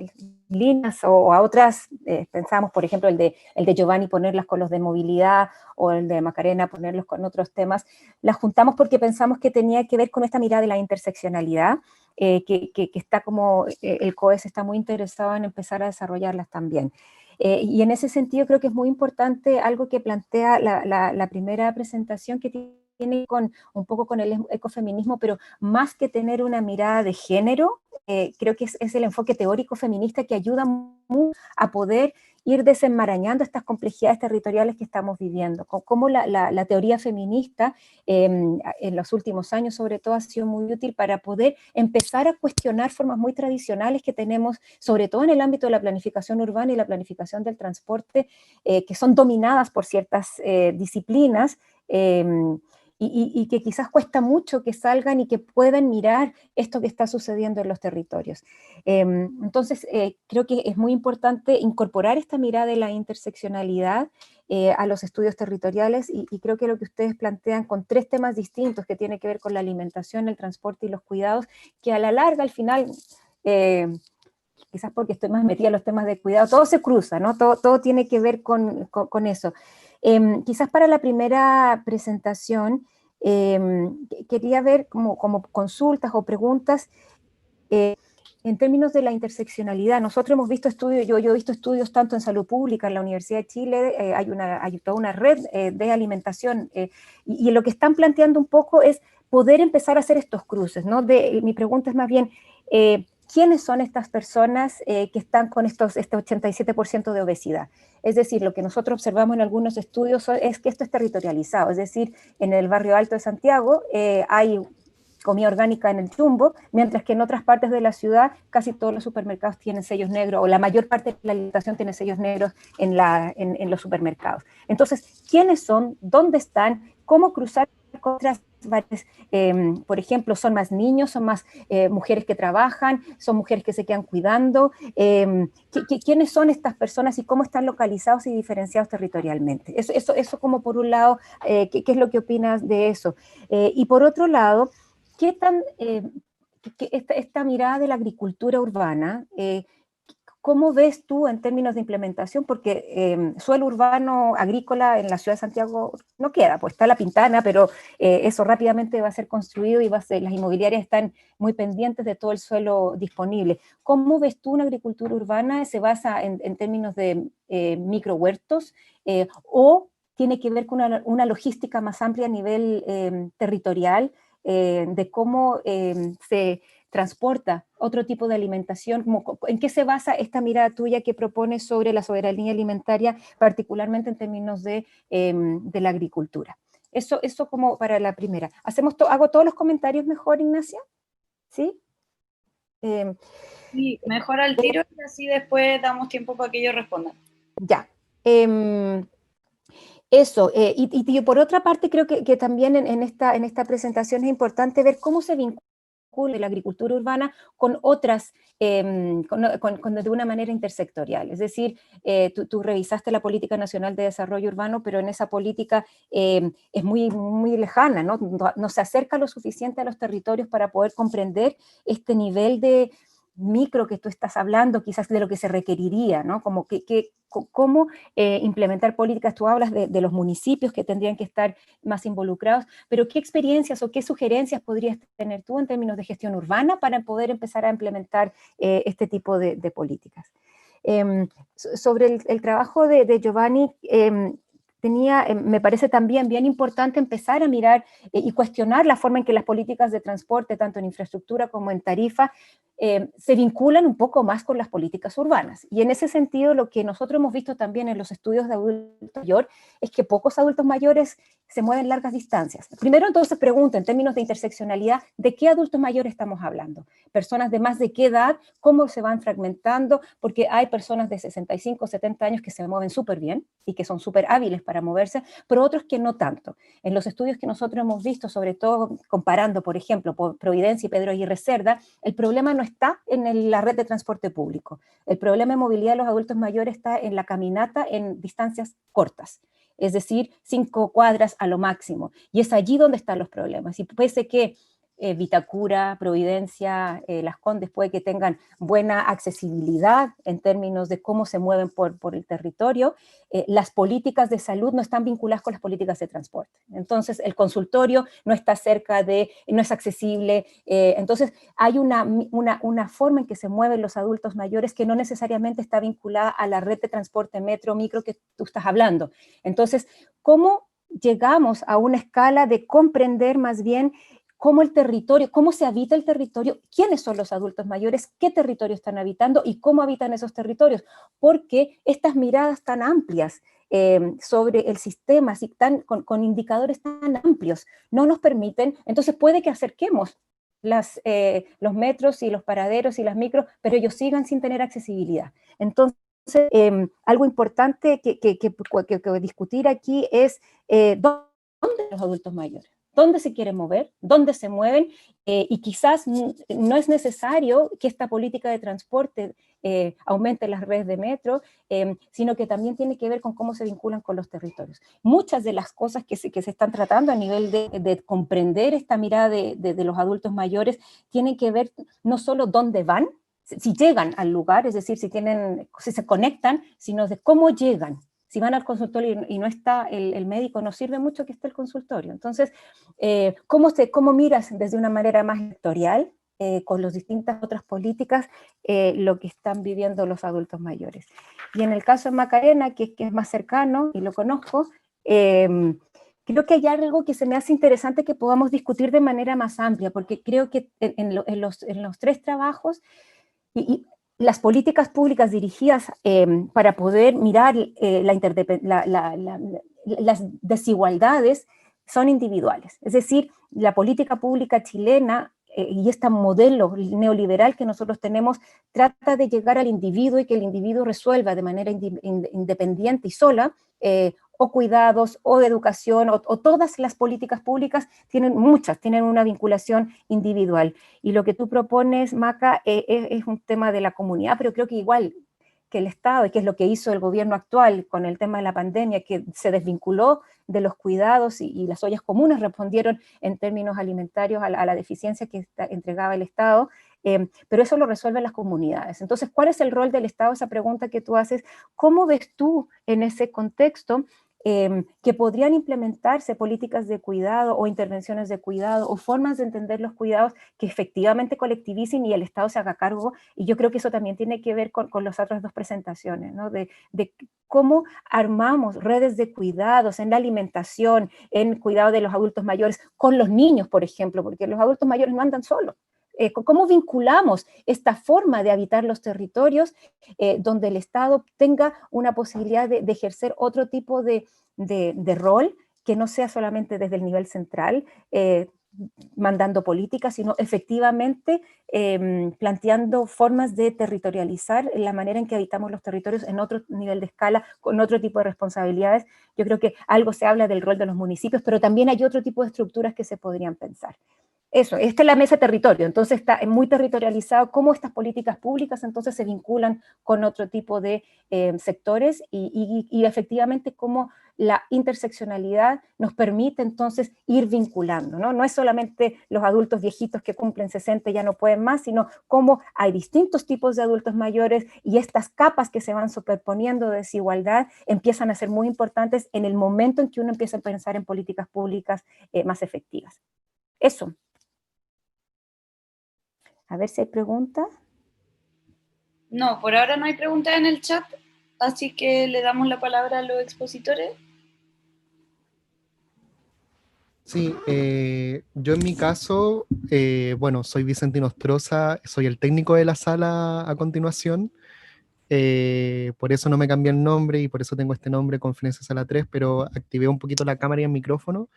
líneas o a otras, pensamos, por ejemplo, el de Giovanni ponerlas con los de movilidad o el de Macarena ponerlos con otros temas, las juntamos porque pensamos que tenía que ver con esta mirada de la interseccionalidad, que está como el COES está muy interesado en empezar a desarrollarlas también. Y en ese sentido creo que es muy importante algo que plantea la primera presentación, que tiene un poco con el ecofeminismo, pero más que tener una mirada de género, creo que es el enfoque teórico feminista que ayuda mucho a poder ir desenmarañando estas complejidades territoriales que estamos viviendo. Como la teoría feminista en los últimos años sobre todo ha sido muy útil para poder empezar a cuestionar formas muy tradicionales que tenemos, sobre todo en el ámbito de la planificación urbana y la planificación del transporte, que son dominadas por ciertas disciplinas, y que quizás cuesta mucho que salgan y que puedan mirar esto que está sucediendo en los territorios. Entonces, creo que es muy importante incorporar esta mirada de la interseccionalidad a los estudios territoriales, y creo que lo que ustedes plantean con tres temas distintos que tienen que ver con la alimentación, el transporte y los cuidados, que a la larga, al final, quizás porque estoy más metida en los temas de cuidado, todo se cruza, ¿no? Todo tiene que ver con eso. Quizás para la primera presentación quería ver como consultas o preguntas en términos de la interseccionalidad. Nosotros hemos visto estudios, yo he visto estudios tanto en salud pública, en la Universidad de Chile, hay toda una red de alimentación, y lo que están planteando un poco es poder empezar a hacer estos cruces, ¿no? Mi pregunta es más bien, ¿quiénes son estas personas que están con este 87% de obesidad? Es decir, lo que nosotros observamos en algunos estudios es que esto es territorializado, es decir, en el barrio alto de Santiago hay comida orgánica en el Jumbo, mientras que en otras partes de la ciudad casi todos los supermercados tienen sellos negros, o la mayor parte de la alimentación tiene sellos negros en los supermercados. Entonces, ¿quiénes son? ¿Dónde están? ¿Cómo cruzar con otras varias? Por ejemplo, ¿son más niños? ¿Son más mujeres que trabajan? ¿Son mujeres que se quedan cuidando? ¿Quiénes son estas personas y cómo están localizados y diferenciados territorialmente? Eso como por un lado, ¿qué es lo que opinas de eso? Y por otro lado, ¿qué tan esta mirada de la agricultura urbana, cómo ves tú en términos de implementación? Porque suelo urbano agrícola en la ciudad de Santiago no queda, pues está La Pintana, pero eso rápidamente va a ser construido y las inmobiliarias están muy pendientes de todo el suelo disponible. ¿Cómo ves tú una agricultura urbana? ¿Se basa en términos de microhuertos o tiene que ver con una logística más amplia a nivel territorial, de cómo se transporta otro tipo de alimentación? ¿En qué se basa esta mirada tuya que propones sobre la soberanía alimentaria, particularmente en términos de la agricultura? Eso como para la primera. ¿Hago todos los comentarios mejor, Ignacia? ¿Sí? Sí, mejor al tiro y así después damos tiempo para que ellos respondan. Ya. Eso, y por otra parte creo que también en esta presentación es importante ver cómo se vincula de la agricultura urbana con otras, de una manera intersectorial. Es decir, tú revisaste la Política Nacional de Desarrollo Urbano, pero en esa política es muy, muy lejana, ¿no? No se acerca lo suficiente a los territorios para poder comprender este nivel de micro que tú estás hablando, quizás de lo que se requeriría, ¿no? Como cómo implementar políticas. Tú hablas de los municipios que tendrían que estar más involucrados, pero ¿qué experiencias o qué sugerencias podrías tener tú en términos de gestión urbana para poder empezar a implementar este tipo de políticas? Sobre el trabajo de Giovanni, me parece también bien importante empezar a mirar y cuestionar la forma en que las políticas de transporte, tanto en infraestructura como en tarifa, se vinculan un poco más con las políticas urbanas. Y en ese sentido, lo que nosotros hemos visto también en los estudios de adulto mayor es que pocos adultos mayores se mueven largas distancias. Primero, entonces, pregunto, en términos de interseccionalidad, ¿de qué adultos mayores estamos hablando? ¿Personas de más de qué edad? ¿Cómo se van fragmentando? Porque hay personas de 65, 70 años que se mueven súper bien y que son súper hábiles para moverse, pero otros que no tanto. En los estudios que nosotros hemos visto, sobre todo comparando, por ejemplo, por Providencia y Pedro Aguirre Cerda, el problema no está en la red de transporte público. El problema de movilidad de los adultos mayores está en la caminata en distancias cortas, es decir, 5 cuadras a lo máximo. Y es allí donde están los problemas. Y pese que Vitacura, Providencia, Las Condes puede que tengan buena accesibilidad en términos de cómo se mueven por el territorio, las políticas de salud no están vinculadas con las políticas de transporte. Entonces, el consultorio no está cerca no es accesible. Entonces, hay una forma en que se mueven los adultos mayores que no necesariamente está vinculada a la red de transporte metro, micro que tú estás hablando. Entonces, ¿cómo llegamos a una escala de comprender más bien cómo el territorio, cómo se habita el territorio, quiénes son los adultos mayores, qué territorio están habitando y cómo habitan esos territorios? Porque estas miradas tan amplias sobre el sistema, con indicadores tan amplios, no nos permiten, entonces puede que acerquemos los metros y los paraderos y las micros, pero ellos sigan sin tener accesibilidad. Entonces, algo importante que discutir aquí es ¿dónde los adultos mayores? ¿Dónde se quieren mover? ¿Dónde se mueven? Y quizás no es necesario que esta política de transporte aumente las redes de metro, sino que también tiene que ver con cómo se vinculan con los territorios. Muchas de las cosas que se están tratando a nivel de comprender esta mirada de los adultos mayores tienen que ver no solo dónde van, si llegan al lugar, es decir, si se conectan, sino de cómo llegan. Si van al consultorio y no está el médico, no sirve mucho que esté el consultorio. Entonces, ¿cómo miras desde una manera más sectorial, con las distintas otras políticas, lo que están viviendo los adultos mayores? Y en el caso de Macarena, que es más cercano y lo conozco, creo que hay algo que se me hace interesante que podamos discutir de manera más amplia, porque creo que en los 3 trabajos y las políticas públicas dirigidas para poder mirar las desigualdades son individuales. Es decir, la política pública chilena y este modelo neoliberal que nosotros tenemos trata de llegar al individuo y que el individuo resuelva de manera independiente y sola o cuidados, o de educación, o todas las políticas públicas tienen una vinculación individual. Y lo que tú propones, Maca, es un tema de la comunidad, pero creo que igual que el Estado, y que es lo que hizo el gobierno actual con el tema de la pandemia, que se desvinculó de los cuidados y las ollas comunes respondieron en términos alimentarios a la deficiencia que entregaba el Estado, pero eso lo resuelven las comunidades. Entonces, ¿cuál es el rol del Estado? Esa pregunta que tú haces, ¿cómo ves tú en ese contexto que podrían implementarse políticas de cuidado o intervenciones de cuidado o formas de entender los cuidados que efectivamente colectivicen y el Estado se haga cargo? Y yo creo que eso también tiene que ver con las otras 2 presentaciones, ¿no? De cómo armamos redes de cuidados en la alimentación, en cuidado de los adultos mayores, con los niños, por ejemplo, porque los adultos mayores no andan solos. ¿Cómo vinculamos esta forma de habitar los territorios donde el Estado tenga una posibilidad de ejercer otro tipo de rol que no sea solamente desde el nivel central, mandando políticas, sino efectivamente planteando formas de territorializar la manera en que habitamos los territorios en otro nivel de escala, con otro tipo de responsabilidades? Yo creo que algo se habla del rol de los municipios, pero también hay otro tipo de estructuras que se podrían pensar. Eso, esta es la mesa de territorio, entonces está muy territorializado cómo estas políticas públicas entonces se vinculan con otro tipo de sectores y efectivamente cómo la interseccionalidad nos permite entonces ir vinculando, ¿no? No es solamente los adultos viejitos que cumplen 60 y ya no pueden más, sino cómo hay distintos tipos de adultos mayores y estas capas que se van superponiendo de desigualdad empiezan a ser muy importantes en el momento en que uno empieza a pensar en políticas públicas más efectivas. Eso. A ver si hay preguntas. No, por ahora no hay preguntas en el chat, así que le damos la palabra a los expositores. Sí, yo en mi caso, bueno, soy Vicente Nostroza, soy el técnico de la sala a continuación, por eso no me cambié el nombre y por eso tengo este nombre, Conferencia Sala 3, pero activé un poquito la cámara y el micrófono,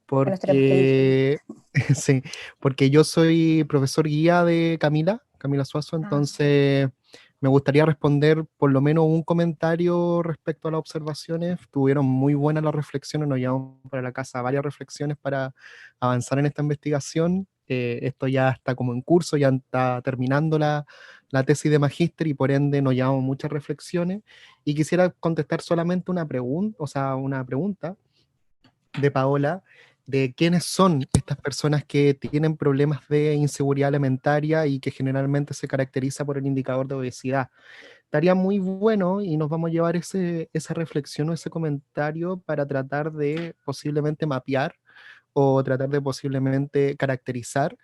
porque, sí, porque yo soy profesor guía de Camila Suazo, entonces me gustaría responder por lo menos un comentario respecto a las observaciones. Tuvieron muy buenas las reflexiones, nos llevamos para la casa varias reflexiones para avanzar en esta investigación. Esto ya está como en curso, ya está terminando la tesis de magíster y por ende nos llevamos muchas reflexiones. Y quisiera contestar solamente una pregunta de Paola, de quiénes son estas personas que tienen problemas de inseguridad alimentaria y que generalmente se caracteriza por el indicador de obesidad. Estaría muy bueno y nos vamos a llevar esa reflexión o ese comentario para tratar de posiblemente mapear o tratar de posiblemente caracterizar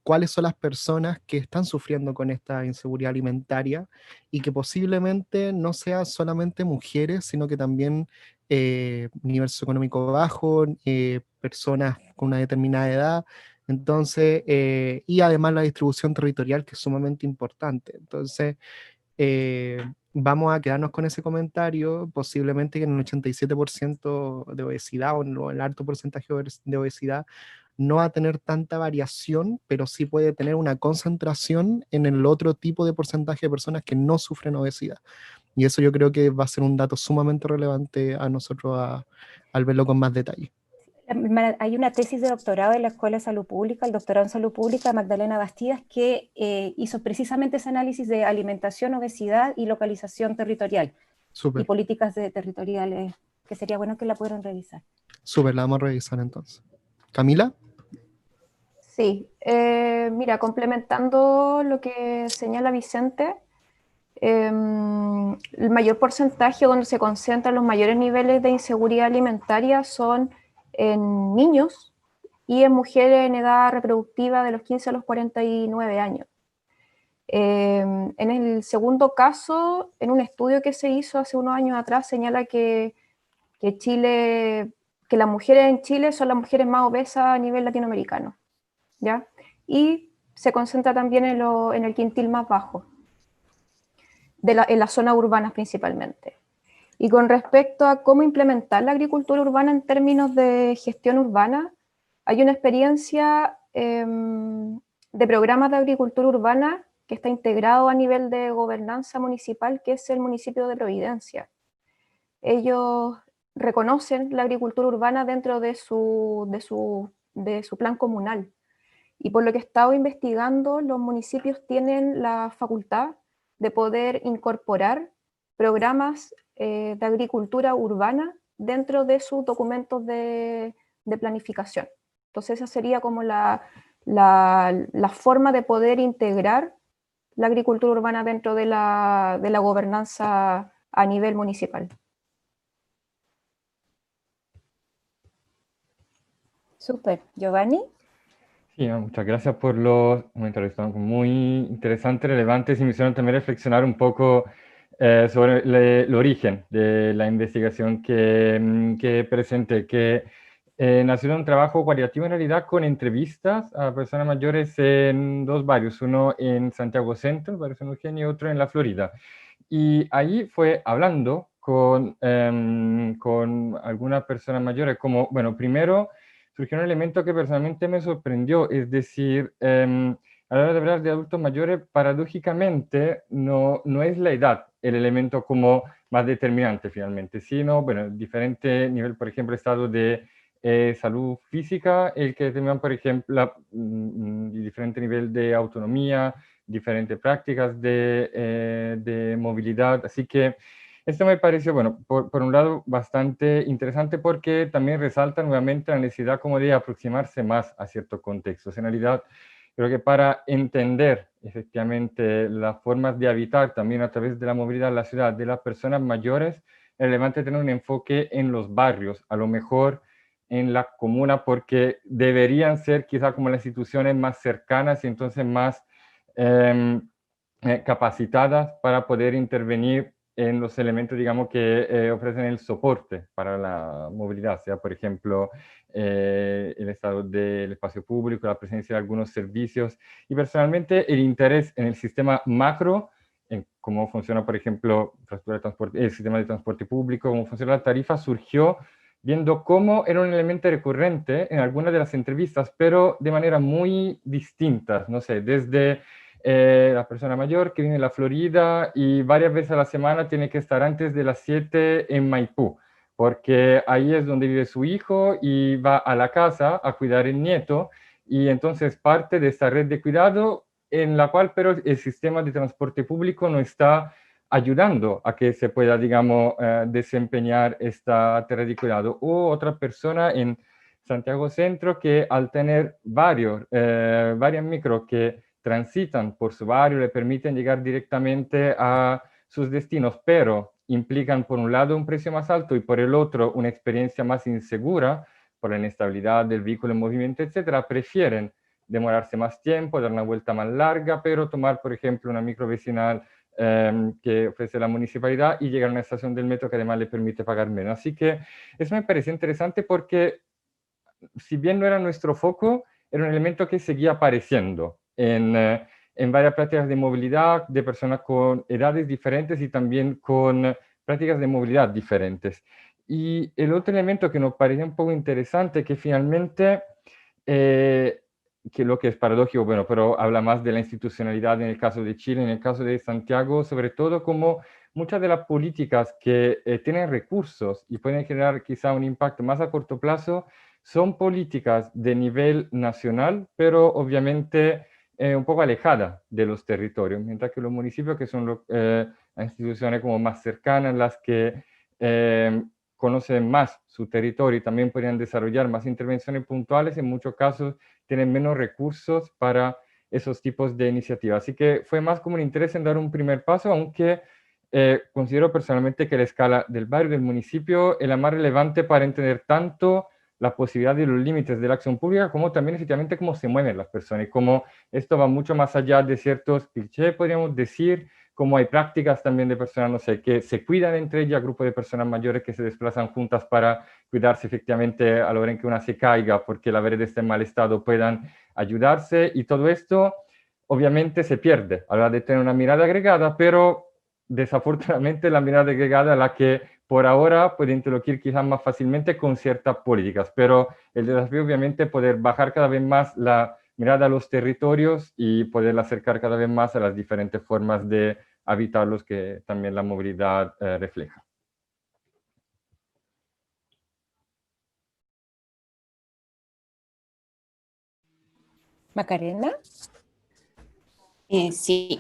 cuáles son las personas que están sufriendo con esta inseguridad alimentaria y que posiblemente no sean solamente mujeres, sino que también nivel socioeconómico bajo, personas con una determinada edad, entonces, y además la distribución territorial que es sumamente importante. Entonces, vamos a quedarnos con ese comentario, posiblemente que en el 87% de obesidad o en el alto porcentaje de obesidad no va a tener tanta variación, pero sí puede tener una concentración en el otro tipo de porcentaje de personas que no sufren obesidad. Y eso yo creo que va a ser un dato sumamente relevante a nosotros al verlo con más detalle. Hay una tesis de doctorado en la Escuela de Salud Pública, el doctorado en Salud Pública, Magdalena Bastidas, que hizo precisamente ese análisis de alimentación, obesidad y localización territorial. Súper. Y políticas territoriales, que sería bueno que la pudieran revisar. Súper, la vamos a revisar entonces. ¿Camila? Sí, mira, complementando lo que señala Vicente, el mayor porcentaje donde se concentran los mayores niveles de inseguridad alimentaria son en niños y en mujeres en edad reproductiva de los 15 a los 49 años. En el segundo caso, en un estudio que se hizo hace unos años atrás, señala que las mujeres en Chile son las mujeres más obesas a nivel latinoamericano, ¿ya? Y se concentra también en el quintil más bajo, en las zonas urbanas principalmente. Y con respecto a cómo implementar la agricultura urbana en términos de gestión urbana, hay una experiencia de programas de agricultura urbana que está integrado a nivel de gobernanza municipal, que es el municipio de Providencia. Ellos reconocen la agricultura urbana dentro de su plan comunal. Y por lo que he estado investigando, los municipios tienen la facultad de poder incorporar programas de agricultura urbana dentro de sus documentos de planificación. Entonces esa sería como la forma de poder integrar la agricultura urbana dentro de la gobernanza a nivel municipal. Súper. ¿Giovanni? Sí, muchas gracias por los comentarios, están muy interesantes, relevantes y me hicieron también reflexionar un poco sobre el origen de la investigación que presenté, que nació de un trabajo cualitativo en realidad con entrevistas a personas mayores en dos barrios, uno en Santiago Centro, el barrio San Eugenio, y otro en la Florida. Y ahí fue hablando con algunas personas mayores, como, bueno, primero surgió un elemento que personalmente me sorprendió, es decir, a la hora de hablar de adultos mayores, paradójicamente no es la edad el elemento como más determinante finalmente, sino, bueno, diferente nivel, por ejemplo, estado de salud física el que determinan, por ejemplo, diferente nivel de autonomía, diferentes prácticas de movilidad. Así que esto me pareció, bueno, por un lado bastante interesante porque también resalta nuevamente la necesidad como de aproximarse más a ciertos contextos. En realidad, creo que para entender efectivamente las formas de habitar también a través de la movilidad en la ciudad de las personas mayores, es relevante tener un enfoque en los barrios, a lo mejor en la comuna, porque deberían ser quizá como las instituciones más cercanas y entonces más capacitadas para poder intervenir en los elementos, digamos, que ofrecen el soporte para la movilidad, sea, por ejemplo, el estado del espacio público, la presencia de algunos servicios, y personalmente el interés en el sistema macro, en cómo funciona, por ejemplo, infraestructura de transporte, el sistema de transporte público, cómo funciona la tarifa, surgió viendo cómo era un elemento recurrente en algunas de las entrevistas, pero de manera muy distinta, no sé, desde la persona mayor que vive en la Florida y varias veces a la semana tiene que estar antes de las 7 en Maipú, porque ahí es donde vive su hijo y va a la casa a cuidar el nieto, y entonces parte de esta red de cuidado en la cual pero el sistema de transporte público no está ayudando a que se pueda, digamos, desempeñar esta tarea de cuidado. O otra persona en Santiago Centro que al tener varias micros que transitan por su barrio le permiten llegar directamente a sus destinos, pero implican por un lado un precio más alto y por el otro una experiencia más insegura por la inestabilidad del vehículo en movimiento, etcétera, prefieren demorarse más tiempo, dar una vuelta más larga, pero tomar, por ejemplo, una micro vecinal que ofrece la municipalidad y llegar a una estación del metro que además le permite pagar menos. Así que eso me pareció interesante porque, si bien no era nuestro foco, era un elemento que seguía apareciendo en varias prácticas de movilidad de personas con edades diferentes y también con prácticas de movilidad diferentes. Y el otro elemento que nos parecía un poco interesante, que finalmente que lo que es paradójico, bueno, pero habla más de la institucionalidad en el caso de Chile, en el caso de Santiago, sobre todo como muchas de las políticas que tienen recursos y pueden generar quizá un impacto más a corto plazo, son políticas de nivel nacional, pero obviamente un poco alejadas de los territorios, mientras que los municipios, que son las instituciones como más cercanas, las que conocen más su territorio y también podrían desarrollar más intervenciones puntuales, en muchos casos tienen menos recursos para esos tipos de iniciativas. Así que fue más como un interés en dar un primer paso, aunque considero personalmente que la escala del barrio, del municipio, es la más relevante para entender tanto la posibilidad de los límites de la acción pública, como también efectivamente cómo se mueven las personas, y cómo esto va mucho más allá de ciertos clichés, podríamos decir, como hay prácticas también de personas, no sé, que se cuidan entre ellas, grupos de personas mayores que se desplazan juntas para cuidarse efectivamente a la hora en que una se caiga porque la vereda está en mal estado, puedan ayudarse, y todo esto obviamente se pierde a la hora de tener una mirada agregada, pero desafortunadamente la mirada agregada la que por ahora puede interloquir quizás más fácilmente con ciertas políticas, pero el desafío obviamente es poder bajar cada vez más la mirada a los territorios y poder acercar cada vez más a las diferentes formas de habitarlos que también la movilidad refleja. Macarena. Sí.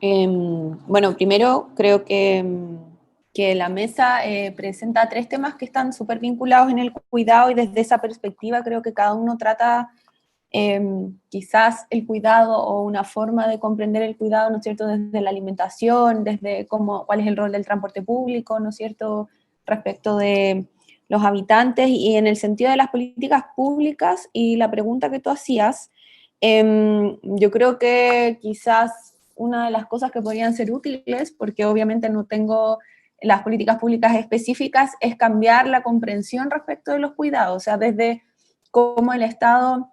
Bueno, primero creo que la mesa presenta 3 temas que están súper vinculados en el cuidado, y desde esa perspectiva creo que cada uno trata quizás el cuidado o una forma de comprender el cuidado, ¿no es cierto?, desde la alimentación, desde cuál es el rol del transporte público, ¿no es cierto?, respecto de los habitantes, y en el sentido de las políticas públicas y la pregunta que tú hacías, yo creo que quizás una de las cosas que podrían ser útiles, porque obviamente no tengo las políticas públicas específicas, es cambiar la comprensión respecto de los cuidados, o sea, desde cómo el Estado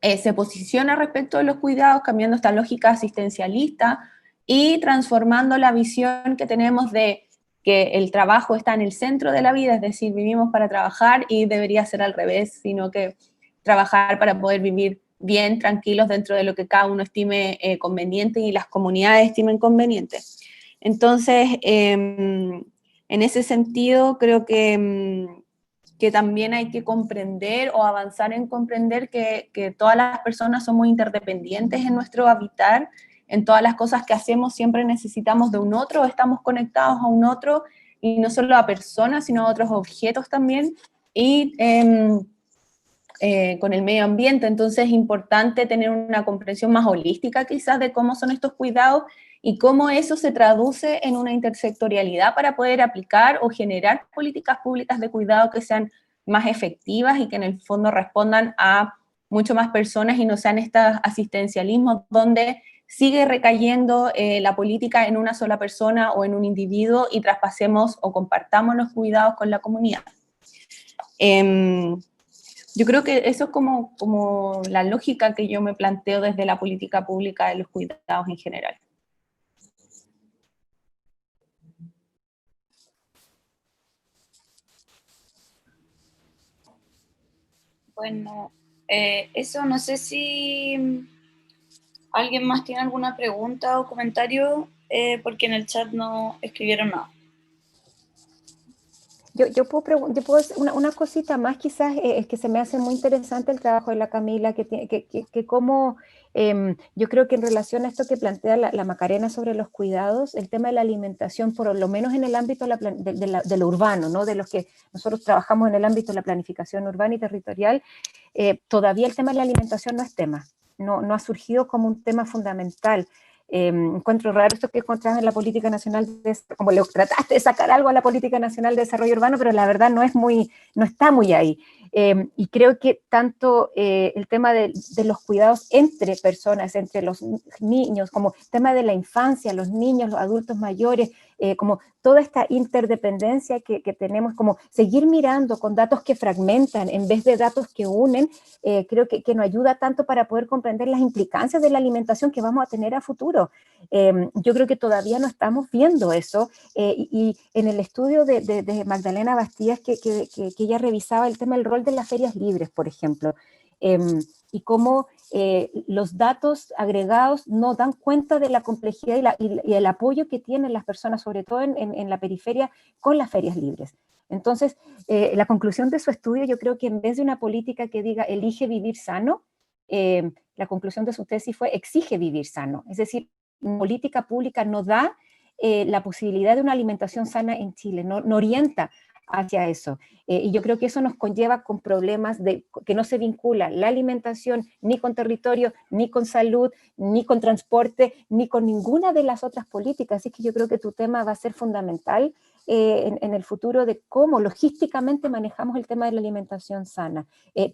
se posiciona respecto de los cuidados, cambiando esta lógica asistencialista y transformando la visión que tenemos de que el trabajo está en el centro de la vida, es decir, vivimos para trabajar y debería ser al revés, sino que trabajar para poder vivir bien, tranquilos, dentro de lo que cada uno estime conveniente y las comunidades estimen conveniente. Entonces, en ese sentido, creo que que también hay que comprender o avanzar en comprender que todas las personas somos interdependientes en nuestro habitar, en todas las cosas que hacemos siempre necesitamos de un otro, estamos conectados a un otro, y no solo a personas, sino a otros objetos también, y con el medio ambiente. Entonces es importante tener una comprensión más holística quizás de cómo son estos cuidados y cómo eso se traduce en una intersectorialidad para poder aplicar o generar políticas públicas de cuidado que sean más efectivas y que en el fondo respondan a mucho más personas y no sean estos asistencialismos donde sigue recayendo la política en una sola persona o en un individuo y traspasemos o compartamos los cuidados con la comunidad. Yo creo que eso es como la lógica que yo me planteo desde la política pública de los cuidados en general. Bueno, eso no sé si alguien más tiene alguna pregunta o comentario, porque en el chat no escribieron nada. Yo puedo hacer una cosita más, quizás es que se me hace muy interesante el trabajo de la Camila, que como yo creo que en relación a esto que plantea la Macarena sobre los cuidados, el tema de la alimentación, por lo menos en el ámbito de lo urbano, ¿no? De los que nosotros trabajamos en el ámbito de la planificación urbana y territorial, todavía el tema de la alimentación no es tema, no ha surgido como un tema fundamental. Encuentro raro esto que encontrás en la Política Nacional, como le trataste de sacar algo a la Política Nacional de Desarrollo Urbano, pero la verdad no está muy ahí. Y creo que tanto el tema de los cuidados entre personas, entre los niños, como el tema de la infancia, los niños, los adultos mayores, como toda esta interdependencia que tenemos, como seguir mirando con datos que fragmentan en vez de datos que unen, creo que nos ayuda tanto para poder comprender las implicancias de la alimentación que vamos a tener a futuro. Yo creo que todavía no estamos viendo eso, y en el estudio de Magdalena Bastías, que ella revisaba el tema del rol de las ferias libres, por ejemplo, y cómo los datos agregados no dan cuenta de la complejidad y el apoyo que tienen las personas, sobre todo en la periferia, con las ferias libres. Entonces, la conclusión de su estudio, yo creo que en vez de una política que diga elige vivir sano, la conclusión de su tesis fue exige vivir sano. Es decir, política pública no da la posibilidad de una alimentación sana en Chile, no orienta hacia eso. Y yo creo que eso nos conlleva con problemas que no se vinculan la alimentación ni con territorio, ni con salud, ni con transporte, ni con ninguna de las otras políticas. Así que yo creo que tu tema va a ser fundamental en el futuro de cómo logísticamente manejamos el tema de la alimentación sana.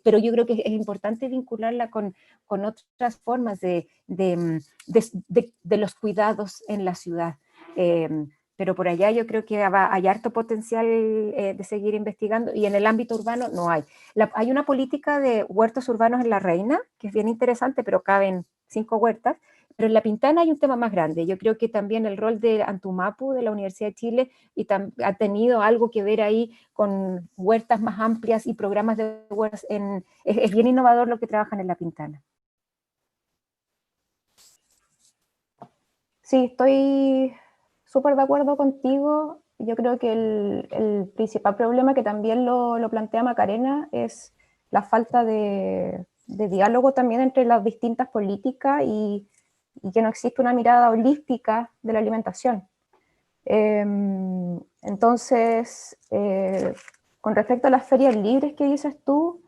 Pero yo creo que es importante vincularla con otras formas de los cuidados en la ciudad. Pero por allá yo creo que hay harto potencial de seguir investigando, y en el ámbito urbano no hay. Hay una política de huertos urbanos en La Reina, que es bien interesante, pero caben 5 huertas, pero en La Pintana hay un tema más grande. Yo creo que también el rol de Antumapu, de la Universidad de Chile, ha tenido algo que ver ahí con huertas más amplias y programas de huertas. Es bien innovador lo que trabajan en La Pintana. Sí, estoy súper de acuerdo contigo. Yo creo que el principal problema, que también lo plantea Macarena, es la falta de diálogo también entre las distintas políticas y que no existe una mirada holística de la alimentación. Entonces, con respecto a las ferias libres que dices tú,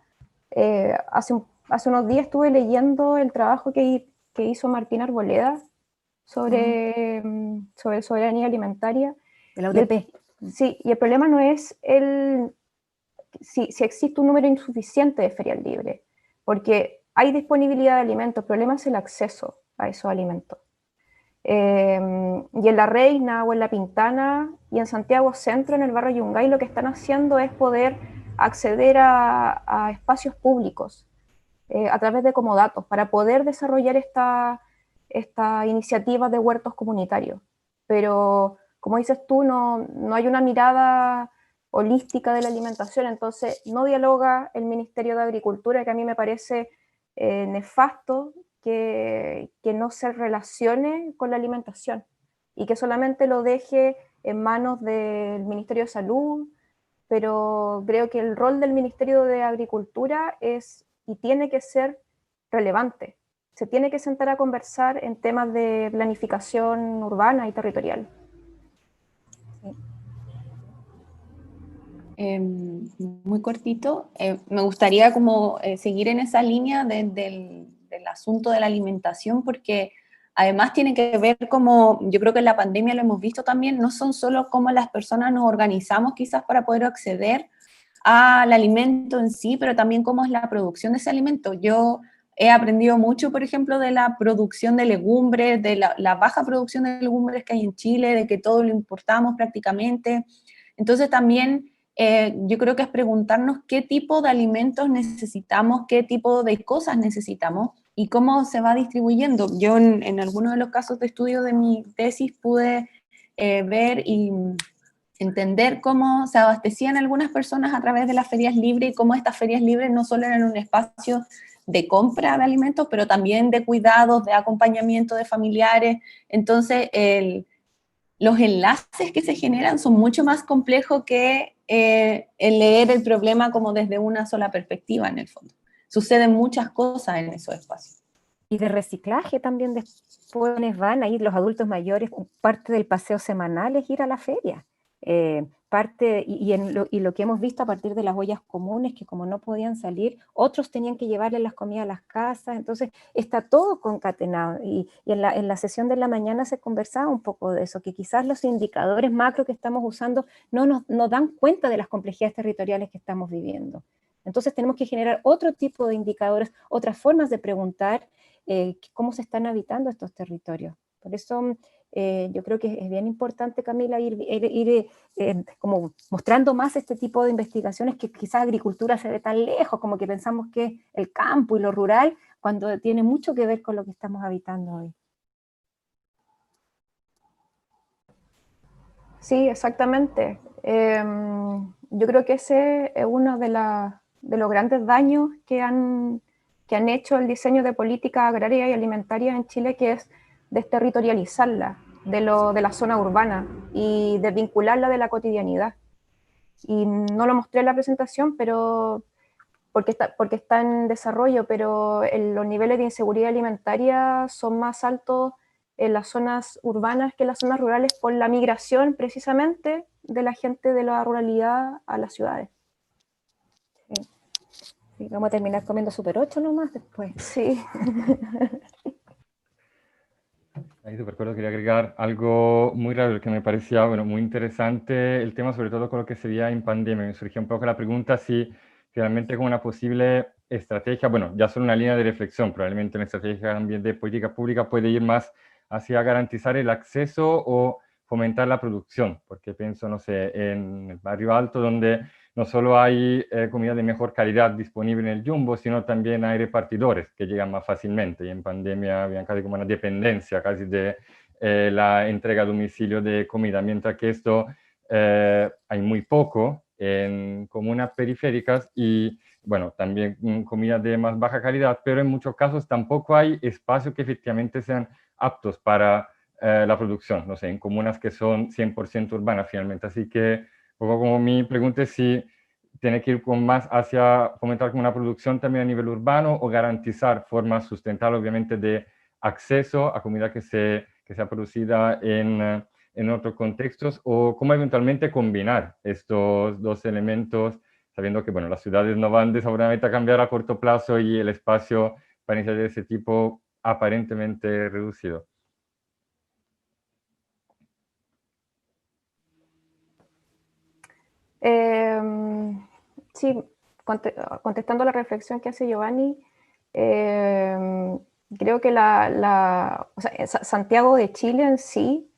hace unos días estuve leyendo el trabajo que hizo Martín Arboleda sobre soberanía alimentaria. De la UDP. Sí, y el problema no es si existe un número insuficiente de ferias libres, porque hay disponibilidad de alimentos, el problema es el acceso a esos alimentos. Y en La Reina o en La Pintana y en Santiago Centro, en el barrio Yungay, lo que están haciendo es poder acceder a espacios públicos a través de comodatos para poder desarrollar esta iniciativa de huertos comunitarios. Pero, como dices tú, no hay una mirada holística de la alimentación, entonces no dialoga el Ministerio de Agricultura, que a mí me parece nefasto que no se relacione con la alimentación y que solamente lo deje en manos del Ministerio de Salud pero creo que el rol del Ministerio de Agricultura es y tiene que ser relevante. Se tiene que sentar a conversar en temas de planificación urbana y territorial. Muy cortito, me gustaría como seguir en esa línea del asunto de la alimentación, porque además tiene que ver como, yo creo que en la pandemia lo hemos visto también, no son solo cómo las personas nos organizamos quizás para poder acceder al alimento en sí, pero también cómo es la producción de ese alimento. Yo he aprendido mucho, por ejemplo, de la producción de legumbres, de la baja producción de legumbres que hay en Chile, de que todo lo importamos prácticamente. Entonces también yo creo que es preguntarnos qué tipo de alimentos necesitamos, qué tipo de cosas necesitamos y cómo se va distribuyendo. Yo en algunos de los casos de estudio de mi tesis pude ver y entender cómo se abastecían algunas personas a través de las ferias libres y cómo estas ferias libres no solo eran un espacio de compra de alimentos, pero también de cuidados, de acompañamiento de familiares. Entonces, los enlaces que se generan son mucho más complejos que el leer el problema como desde una sola perspectiva, en el fondo. Suceden muchas cosas en esos espacios. Y de reciclaje también después van a ir los adultos mayores, parte del paseo semanal es ir a la feria. Y lo que hemos visto a partir de las ollas comunes, que como no podían salir, otros tenían que llevarle las comidas a las casas, entonces está todo concatenado. Y en la sesión de la mañana se conversaba un poco de eso, que quizás los indicadores macro que estamos usando no nos dan cuenta de las complejidades territoriales que estamos viviendo. Entonces tenemos que generar otro tipo de indicadores, otras formas de preguntar cómo se están habitando estos territorios. Por eso yo creo que es bien importante, Camila, ir como mostrando más este tipo de investigaciones, que quizás agricultura se ve tan lejos, como que pensamos que el campo y lo rural, cuando tiene mucho que ver con lo que estamos habitando hoy. Sí, exactamente. Yo creo que ese es uno de los grandes daños que han hecho el diseño de políticas agrarias y alimentarias en Chile, que es desterritorializarla de la zona urbana y desvincularla de la cotidianidad. Y no lo mostré en la presentación, pero porque está en desarrollo, pero los niveles de inseguridad alimentaria son más altos en las zonas urbanas que en las zonas rurales por la migración precisamente de la gente de la ruralidad a las ciudades. Sí. Sí, vamos a terminar comiendo Super 8 nomás después. Sí. Ahí te recuerdo, quería agregar algo muy raro que me parecía muy interesante, el tema sobre todo con lo que se veía en pandemia. Me surgió un poco la pregunta si realmente con una posible estrategia, ya solo una línea de reflexión, probablemente una estrategia también de política pública puede ir más hacia garantizar el acceso o fomentar la producción, porque pienso, no sé, en el barrio alto donde no solo hay comida de mejor calidad disponible en el Jumbo, sino también hay repartidores que llegan más fácilmente. Y en pandemia había casi como una dependencia casi de la entrega a domicilio de comida, mientras que esto hay muy poco en comunas periféricas y, también comida de más baja calidad, pero en muchos casos tampoco hay espacios que efectivamente sean aptos para la producción, no sé, en comunas que son 100% urbanas finalmente. Así que un poco como mi pregunta es si tiene que ir más hacia fomentar como una producción también a nivel urbano o garantizar formas sustentables, obviamente, de acceso a comida que sea producida en otros contextos, o cómo eventualmente combinar estos dos elementos, sabiendo que las ciudades no van desafortunadamente a cambiar a corto plazo y el espacio para iniciativas de ese tipo aparentemente reducido. Sí, contestando la reflexión que hace Giovanni, creo que Santiago de Chile en sí,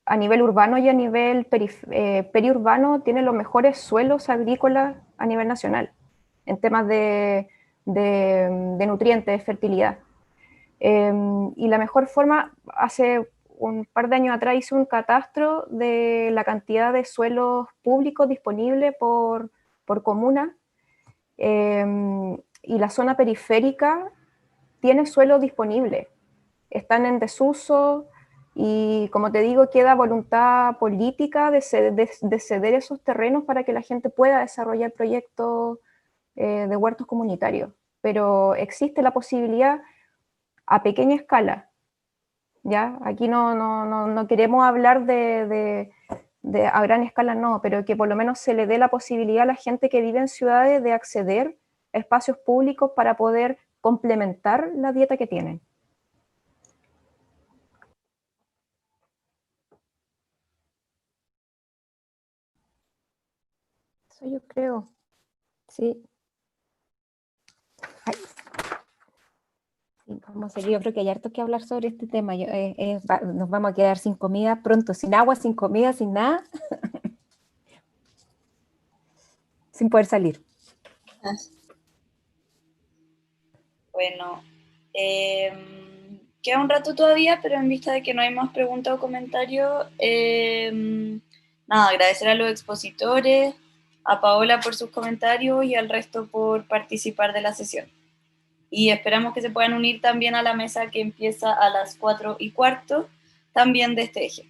a nivel urbano y a nivel periurbano, tiene los mejores suelos agrícolas a nivel nacional, en temas de nutrientes, de fertilidad. Y la mejor forma, hace un par de años atrás hice un catastro de la cantidad de suelos públicos disponibles por comuna, y la zona periférica tiene suelo disponible, están en desuso, Y como te digo, queda voluntad política de ceder esos terrenos para que la gente pueda desarrollar proyectos de huertos comunitarios. Pero existe la posibilidad a pequeña escala, ¿ya? Aquí no queremos hablar de a gran escala, no, pero que por lo menos se le dé la posibilidad a la gente que vive en ciudades de acceder a espacios públicos para poder complementar la dieta que tienen. Eso yo creo, sí. Ay. Sí, vamos a seguir. Yo creo que hay harto que hablar sobre este tema. Nos vamos a quedar sin comida pronto, sin agua, sin comida, sin nada, sin poder salir. Bueno, queda un rato todavía, pero en vista de que no hay más preguntas o comentarios, nada, agradecer a los expositores, a Paola por sus comentarios y al resto por participar de la sesión. Y esperamos que se puedan unir también a la mesa que empieza a las 4:15, también de este eje.